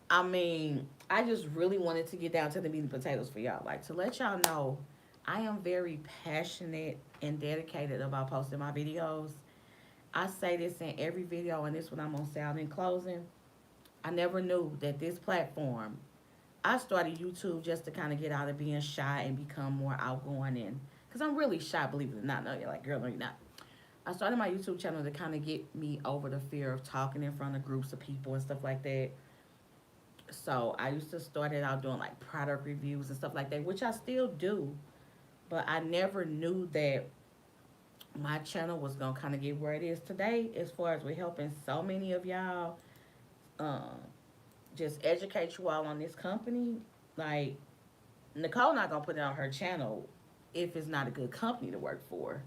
I mean, I just really wanted to get down to the meat and potatoes for y'all. Like, to let y'all know, I am very passionate and dedicated about posting my videos. I say this in every video, and this one I'm gonna say out in closing. I never knew that this platform, I started YouTube just to kind of get out of being shy and become more outgoing, and because I'm really shy, believe it or not. No, you're like, girl, no, you're not. I started my YouTube channel to kind of get me over the fear of talking in front of groups of people and stuff like that. So I used to start it out doing like product reviews and stuff like that, which I still do. But I never knew that my channel was gonna kind of get where it is today, as far as we're helping so many of y'all, um, just educate you all on this company. Like, Nicole not gonna put it on her channel if it's not a good company to work for.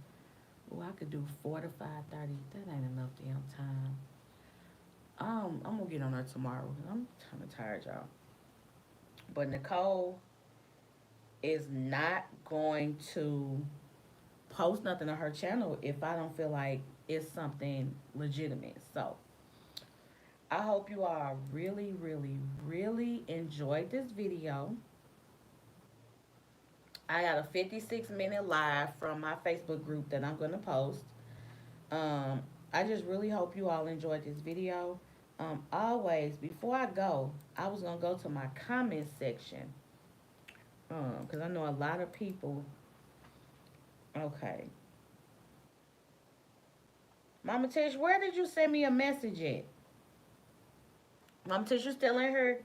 Oh, I could do 4 to 5:30. That ain't enough damn time. I'm gonna get on her tomorrow. I'm kind of tired, y'all. But Nicole is not going to post nothing on her channel if I don't feel like it's something legitimate. So I hope you all really, really, really enjoyed this video. I got a 56-minute live from my Facebook group that I'm going to post. Um, I just really hope you all enjoyed this video. Always, before I go, I was going to go to my comment section. Because I know a lot of people. Okay. Mama Tish, where did you send me a message at? Mama Tish, you still in here?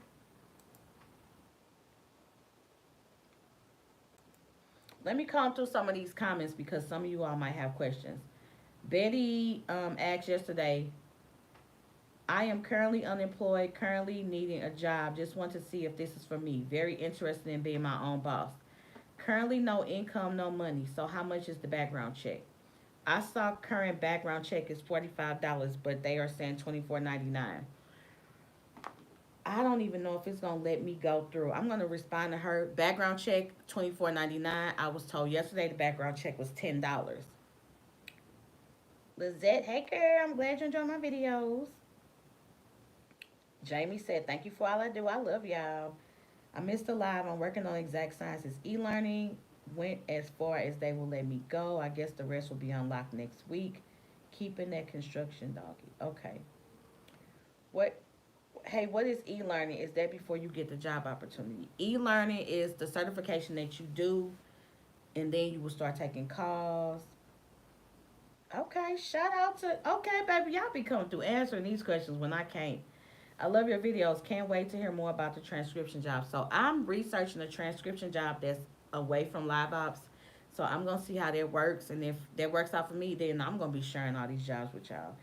Let me comb through some of these comments because some of you all might have questions. Betty asked yesterday, I am currently unemployed, currently needing a job. Just want to see if this is for me. Very interested in being my own boss. Currently no income, no money. So how much is the background check? I saw current background check is $45, but they are saying $24.99. I don't even know if it's gonna let me go through. I'm gonna respond to her. Background check $24.99. I was told yesterday the background check was $10. Lizette, hey girl, I'm glad you enjoy my videos. Jamie said, thank you for all I do. I love y'all. I missed the live. I'm working on exact sciences. E-learning went as far as they will let me go. I guess the rest will be unlocked next week. Keeping that construction doggy. Okay. What Hey, what is e-learning? Is that before you get the job opportunity? E-learning is the certification that you do, and then you will start taking calls. Okay, shout out to, okay, baby, y'all be coming through answering these questions when I can't. I love your videos. Can't wait to hear more about the transcription job. So I'm researching a transcription job that's away from Liveops. So I'm gonna see how that works, and if that works out for me, then I'm gonna be sharing all these jobs with y'all.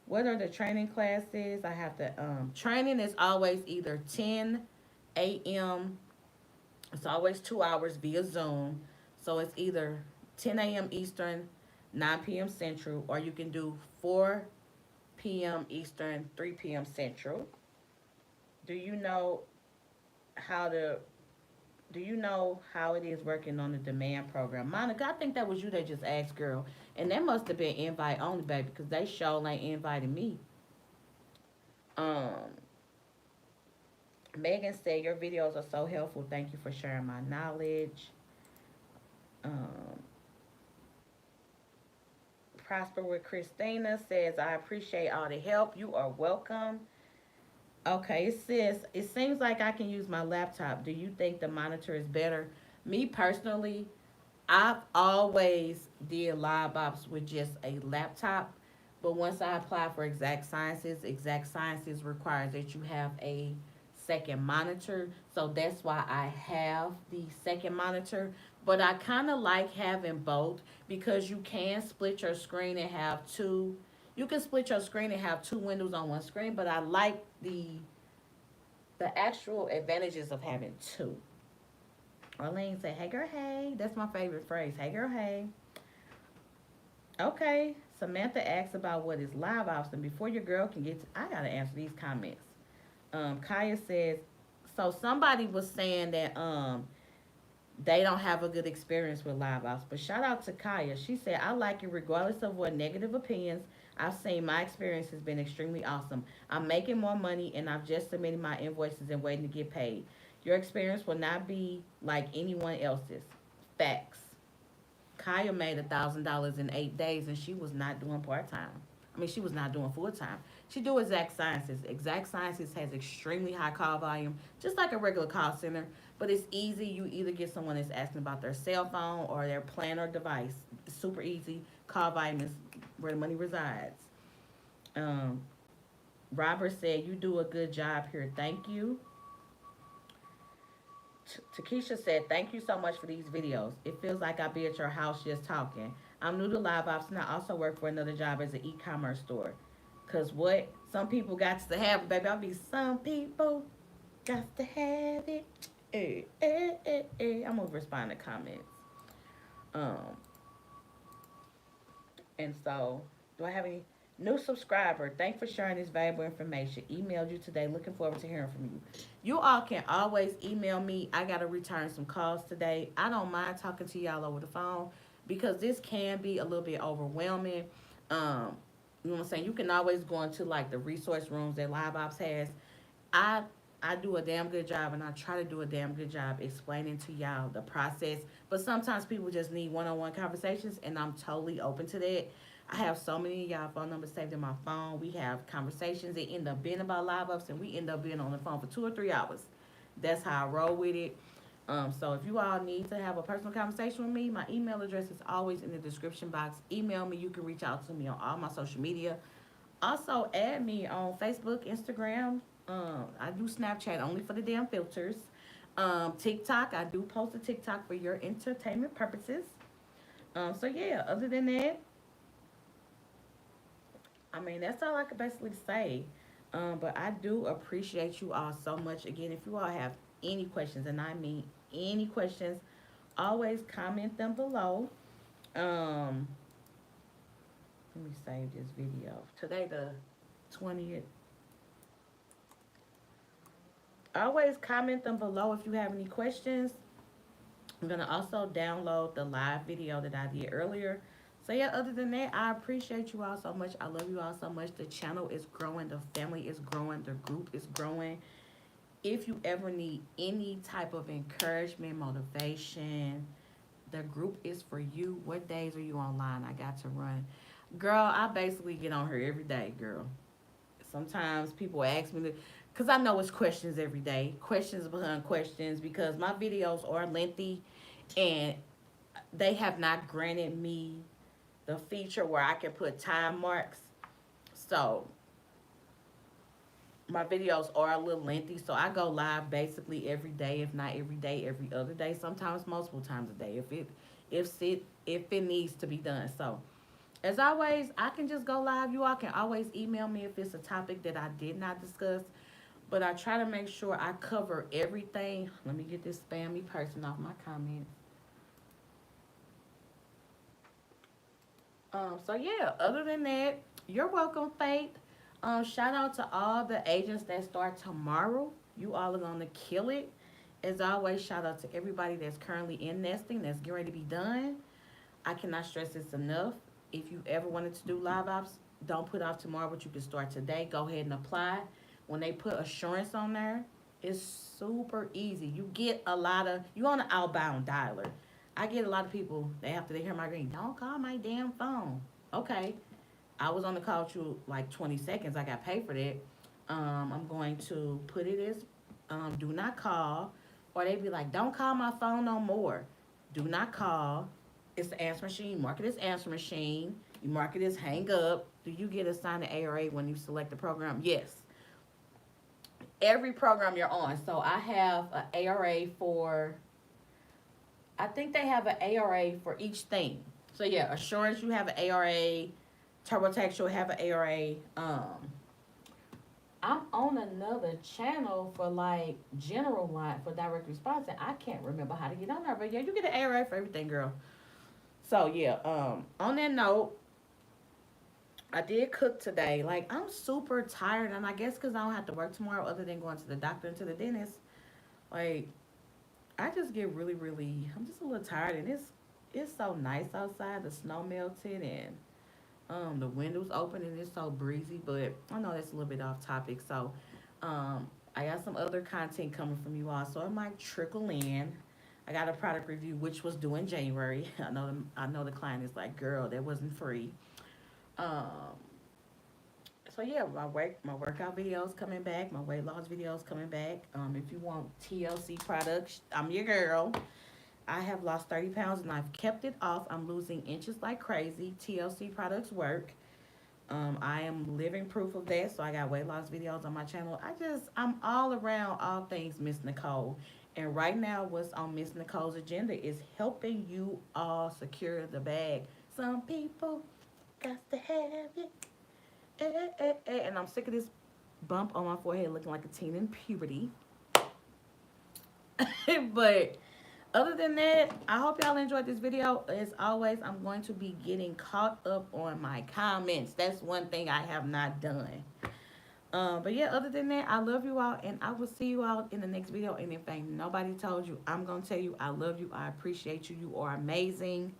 What are the training classes? I have to training is always either 10 a.m. It's always 2 hours via Zoom. So it's either 10 a.m. Eastern, 9 p.m. Central, or you can do 4 p.m. Eastern, 3 p.m. Central. Do you know how to do you know how it is working on the demand program? Monica, I think that was you that just asked, girl. And that must have been invite only, baby, because they sure ain't invited me. Um, Megan said, your videos are so helpful. Thank you for sharing my knowledge. Um, Prosper with Christina says, I appreciate all the help. You are welcome. Okay, it says, it seems like I can use my laptop. Do you think the monitor is better? Me personally, I've always did live ops with just a laptop, but once I applied for Exact Sciences requires that you have a second monitor. So that's why I have the second monitor. But I kind of like having both because you can split your screen and have two. You can split your screen and have two windows on one screen, but I like the actual advantages of having two. Arlene said, hey girl, hey. That's my favorite phrase. Hey girl, hey. Okay. Samantha asks about what is live ops, and before your girl can get to, I gotta answer these comments. Kaya says, so somebody was saying that they don't have a good experience with live ops. But shout out to Kaya. She said, I like it regardless of what negative opinions I've seen. My experience has been extremely awesome. I'm making more money and I've just submitted my invoices and waiting to get paid. Your experience will not be like anyone else's. Facts. Kaya made $1,000 in 8 days and she was not doing part-time. I mean, she was not doing full-time. She do Exact Sciences. Exact Sciences has extremely high call volume, just like a regular call center, but it's easy. You either get someone that's asking about their cell phone or their plan or device. It's super easy. Call volume is where the money resides. Um, Robert said, you do a good job here. Thank you. Takesha said, thank you so much for these videos. It feels like I'll be at your house just talking. I'm new to Live Ops and I also work for another job as an e-commerce store. Because what? Some people got to have it, baby. I'll be some people got to have it. I'm going to respond to comments. Um, and so, do I have any new subscriber? Thanks for sharing this valuable information. Emailed you today. Looking forward to hearing from you. You all can always email me. I got to return some calls today. I don't mind talking to y'all over the phone because this can be a little bit overwhelming. You know what I'm saying? You can always go into like the resource rooms that Live Ops has. I I do a damn good job and I try to do a damn good job explaining to y'all the process. But sometimes people just need one-on-one conversations and I'm totally open to that. I have so many of y'all phone numbers saved in my phone. We have conversations that end up being about live ups and we end up being on the phone for 2 or 3 hours. That's how I roll with it. So if you all need to have a personal conversation with me, my email address is always in the description box. Email me. You can reach out to me on all my social media. Also, add me on Facebook, Instagram. I do Snapchat only for the damn filters. TikTok, I do post a TikTok for your entertainment purposes. So yeah, other than that, I mean, that's all I could basically say. But I do appreciate you all so much. Again, if you all have any questions, and I mean any questions, always comment them below. Um, Let me save this video. Today the 20th. Always comment them below if you have any questions. I'm gonna also download the live video that I did earlier. So yeah, other than that, I appreciate you all so much. I love you all so much. The channel is growing, the family is growing, the group is growing. If you ever need any type of encouragement, motivation, the group is for you. What days are you online? I got to run. Girl, I basically get on here every day, girl. Sometimes people ask me, because I know it's questions every day, questions behind questions, because my videos are lengthy and they have not granted me the feature where I can put time marks. So my videos are a little lengthy, so I go live basically every day, if not every day, every other day, sometimes multiple times a day, if it needs to be done. So as always, I can just go live. You all can always email me if it's a topic that I did not discuss. But I try to make sure I cover everything. Let me get this spammy person off my comments. So yeah, other than that, you're welcome, Faith. Shout out to all the agents that start tomorrow. You all are gonna kill it. As always, shout out to everybody that's currently in nesting, that's getting ready to be done. I cannot stress this enough. If you ever wanted to do live ops, don't put off tomorrow, but you can start today. Go ahead and apply. When they put assurance on there, it's super easy. You get a lot of, you on an outbound dialer. I get a lot of people, they after they hear my green, don't call my damn phone. Okay, I was on the call to like 20 seconds. I got paid for that. I'm going to put it as do not call, or they be like, don't call my phone no more. Do not call. It's the answer machine. Mark it as answer machine. You mark it as hang up. Do you get assigned an ARA when you select the program? Yes. Every program you're on. So I have an ARA for, I think they have an ARA for each thing. So yeah, assurance, you have an ARA. TurboTax, you'll have an ARA. I'm on another channel for like general line for direct response, and I can't remember how to get on there. But yeah, you get an ARA for everything, girl. So yeah, on that note, I did cook today. Like I'm super tired, and I guess because I don't have to work tomorrow, other than going to the doctor and to the dentist. Like I just get really, really. I'm just a little tired, and it's so nice outside. The snow melted, and the windows open, and it's so breezy. But I know that's a little bit off topic. So I got some other content coming from you all, so it might trickle in. I got a product review which was due in January. I know the client is like, girl, that wasn't free. Um, so yeah, my workout videos coming back, my weight loss videos coming back. If you want TLC products, I'm your girl. I have lost 30 pounds and I've kept it off. I'm losing inches like crazy. TLC products work. I am living proof of that. So I got weight loss videos on my channel. I'm all around all things Miss Nicole. And right now, what's on Miss Nicole's agenda is helping you all secure the bag. Some people got to have it. And I'm sick of this bump on my forehead looking like a teen in puberty. But other than that, I hope y'all enjoyed this video. As always, I'm going to be getting caught up on my comments. That's one thing I have not done. But yeah, other than that, I love you all, and I will see you all in the next video. And if ain't nobody told you, I'm going to tell you, I love you. I appreciate you. You are amazing.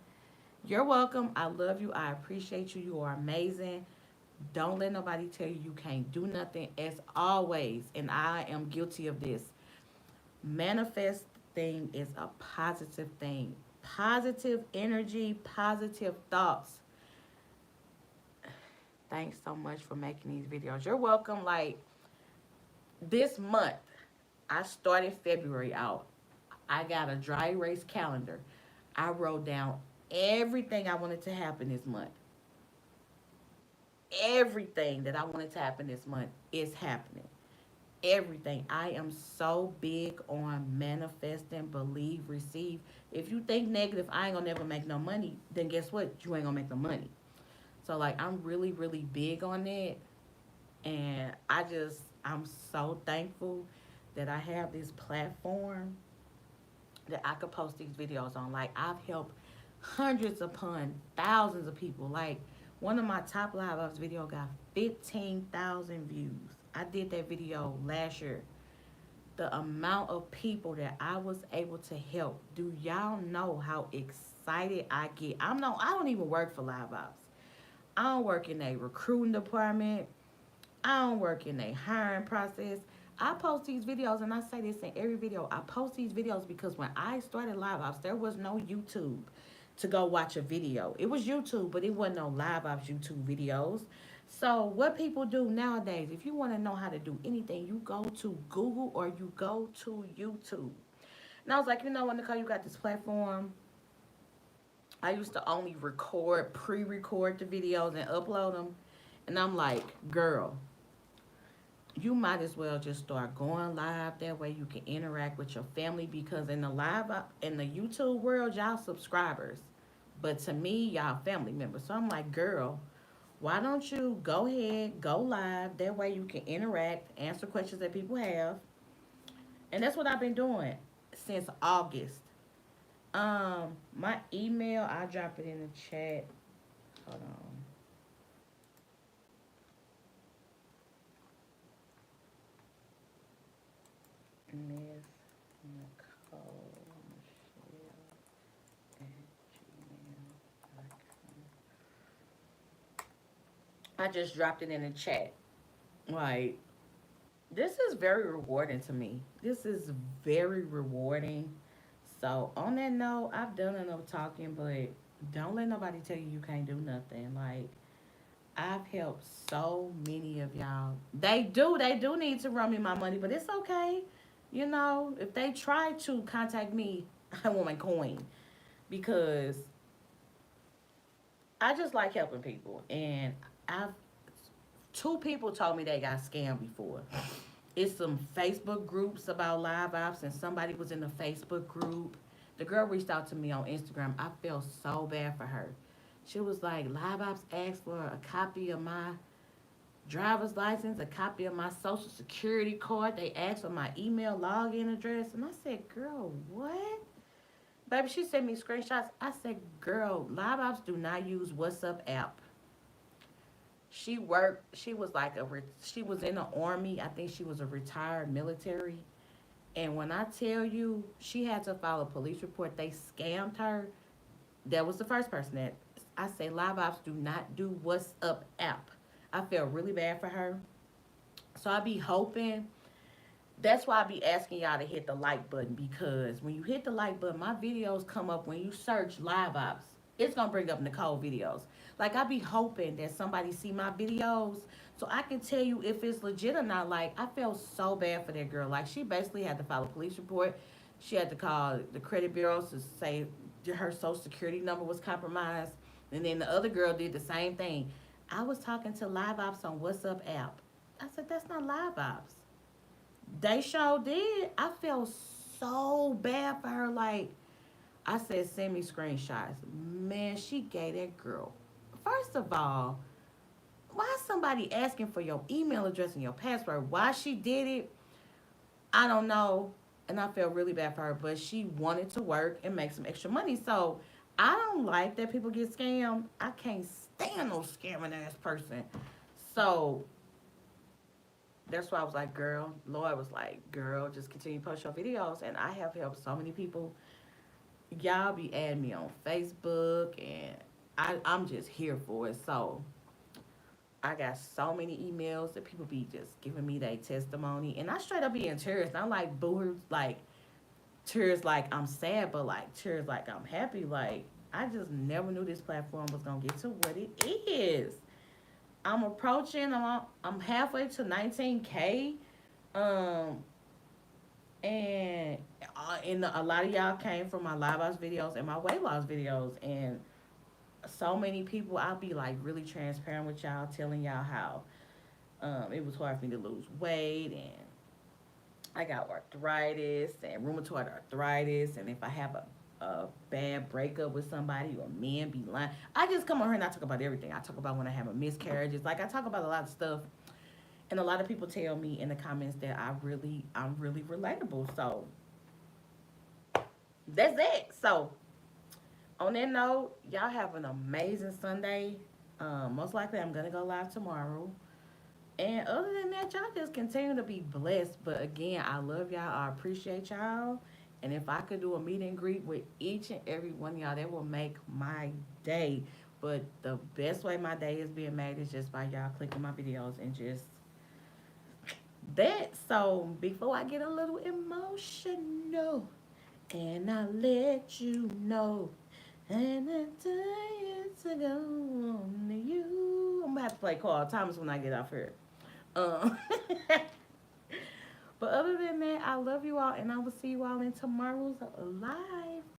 You're welcome. I love you. I appreciate you. You are amazing. Don't let nobody tell you you can't do nothing. As always, and I am guilty of this, manifesting is a positive thing. Positive energy, positive thoughts. Thanks so much for making these videos. You're welcome. Like this month, I started February out. I got a dry erase calendar. I wrote down everything I wanted to happen this month. Everything that I wanted to happen this month is happening. everything. I am so big on manifesting, believe, receive. If you think negative, I ain't gonna never make no money, then guess what? You ain't gonna make no money. So like I'm really, really big on that. And I'm so thankful that I have this platform that I could post these videos on. Like I've helped hundreds upon thousands of people. Like one of my top live ops video got 15,000 views. I did that video last year. The amount of people that I was able to help. Do y'all know how excited I get? I don't even work for live ops. I don't work in a recruiting department. I don't work in a hiring process. I post these videos, and I say this in every video. I post these videos because when I started Live Ops, there was no YouTube to go watch a video. It was YouTube, but it wasn't no Live Ops YouTube videos. So what people do nowadays, if you want to know how to do anything, you go to Google or you go to YouTube. And I was like, you know what, Nicole, you got this platform. I used to only record, pre-record the videos and upload them. And I'm like, girl, you might as well just start going live. That way you can interact with your family, because in the in the YouTube world, y'all subscribers. But to me, y'all family members. So I'm like, girl, why don't you go ahead, go live. That way you can interact, answer questions that people have. And that's what I've been doing since August. My email, I'll drop it in the chat. Hold on. Miss Nicole Michelle at gmail.com. I just dropped it in the chat. Like, this is very rewarding to me. This is very rewarding. So, on that note, I've done enough talking, but don't let nobody tell you you can't do nothing. Like, I've helped so many of y'all. They do need to run me my money, but it's okay. You know, if they try to contact me, I want my coin, because I just like helping people. And I've two people told me they got scammed before. It's some Facebook groups about live ops, and somebody was in the Facebook group. The girl reached out to me on Instagram. I felt so bad for her. She was like, live ops asked for a copy of my driver's license, a copy of my social security card. They asked for my email login address. And I said, girl, what? Baby, she sent me screenshots. I said, girl, live ops do not use WhatsApp app. She was like she was in the army. I think she was a retired military. And when I tell you, she had to file a police report. They scammed her. That was the first person that I say live ops do not do WhatsApp app. I felt really bad for her. So I be hoping. That's why I be asking y'all to hit the like button, because when you hit the like button, my videos come up when you search live ops. It's gonna bring up Nicole videos. Like I be hoping that somebody see my videos so I can tell you if it's legit or not. Like I felt so bad for that girl. Like she basically had to file a police report. She had to call the credit bureau to say her social security number was compromised. And then the other girl did the same thing. I was talking to live ops on WhatsApp app. I said, that's not live ops. They sure did. I felt so bad for her. Like, I said, send me screenshots. Man, she gave that girl. First of all, why is somebody asking for your email address and your password? Why she did it, I don't know. And I felt really bad for her. But she wanted to work and make some extra money. So, I don't like that people get scammed. I can't stand no scamming ass person. So, that's why I was like, girl, Lord was like, girl, just continue to post your videos. And I have helped so many people. Y'all be adding me on Facebook, and I'm just here for it. So I got so many emails that people be just giving me their testimony. And I straight up be in tears. I'm like, boo, like, tears like I'm sad, but like tears like I'm happy. Like, I just never knew this platform was going to get to what it is. I'm approaching, I'm halfway to 19K. Um, and a lot of y'all came from my live ops videos and my weight loss videos. And so many people, I'll be like really transparent with y'all, telling y'all how it was hard for me to lose weight, and I got arthritis and rheumatoid arthritis, and if I have a bad breakup with somebody or men be lying, I just come on here and I talk about everything. I talk about when I have a miscarriages. Like I talk about a lot of stuff, and a lot of people tell me in the comments that I'm really relatable. So that's it. So on that note, y'all have an amazing Sunday. Most likely I'm gonna go live tomorrow. And other than that, y'all just continue to be blessed. But again, I love y'all. I appreciate y'all. And if I could do a meet and greet with each and every one of y'all, that will make my day. But the best way my day is being made is just by y'all clicking my videos and just that. So before I get a little emotional, and I let you know, and I tell you to go on to you. I'm gonna have to play Carl Thomas when I get off here. Um, but other than that, I love you all, and I will see you all in tomorrow's live.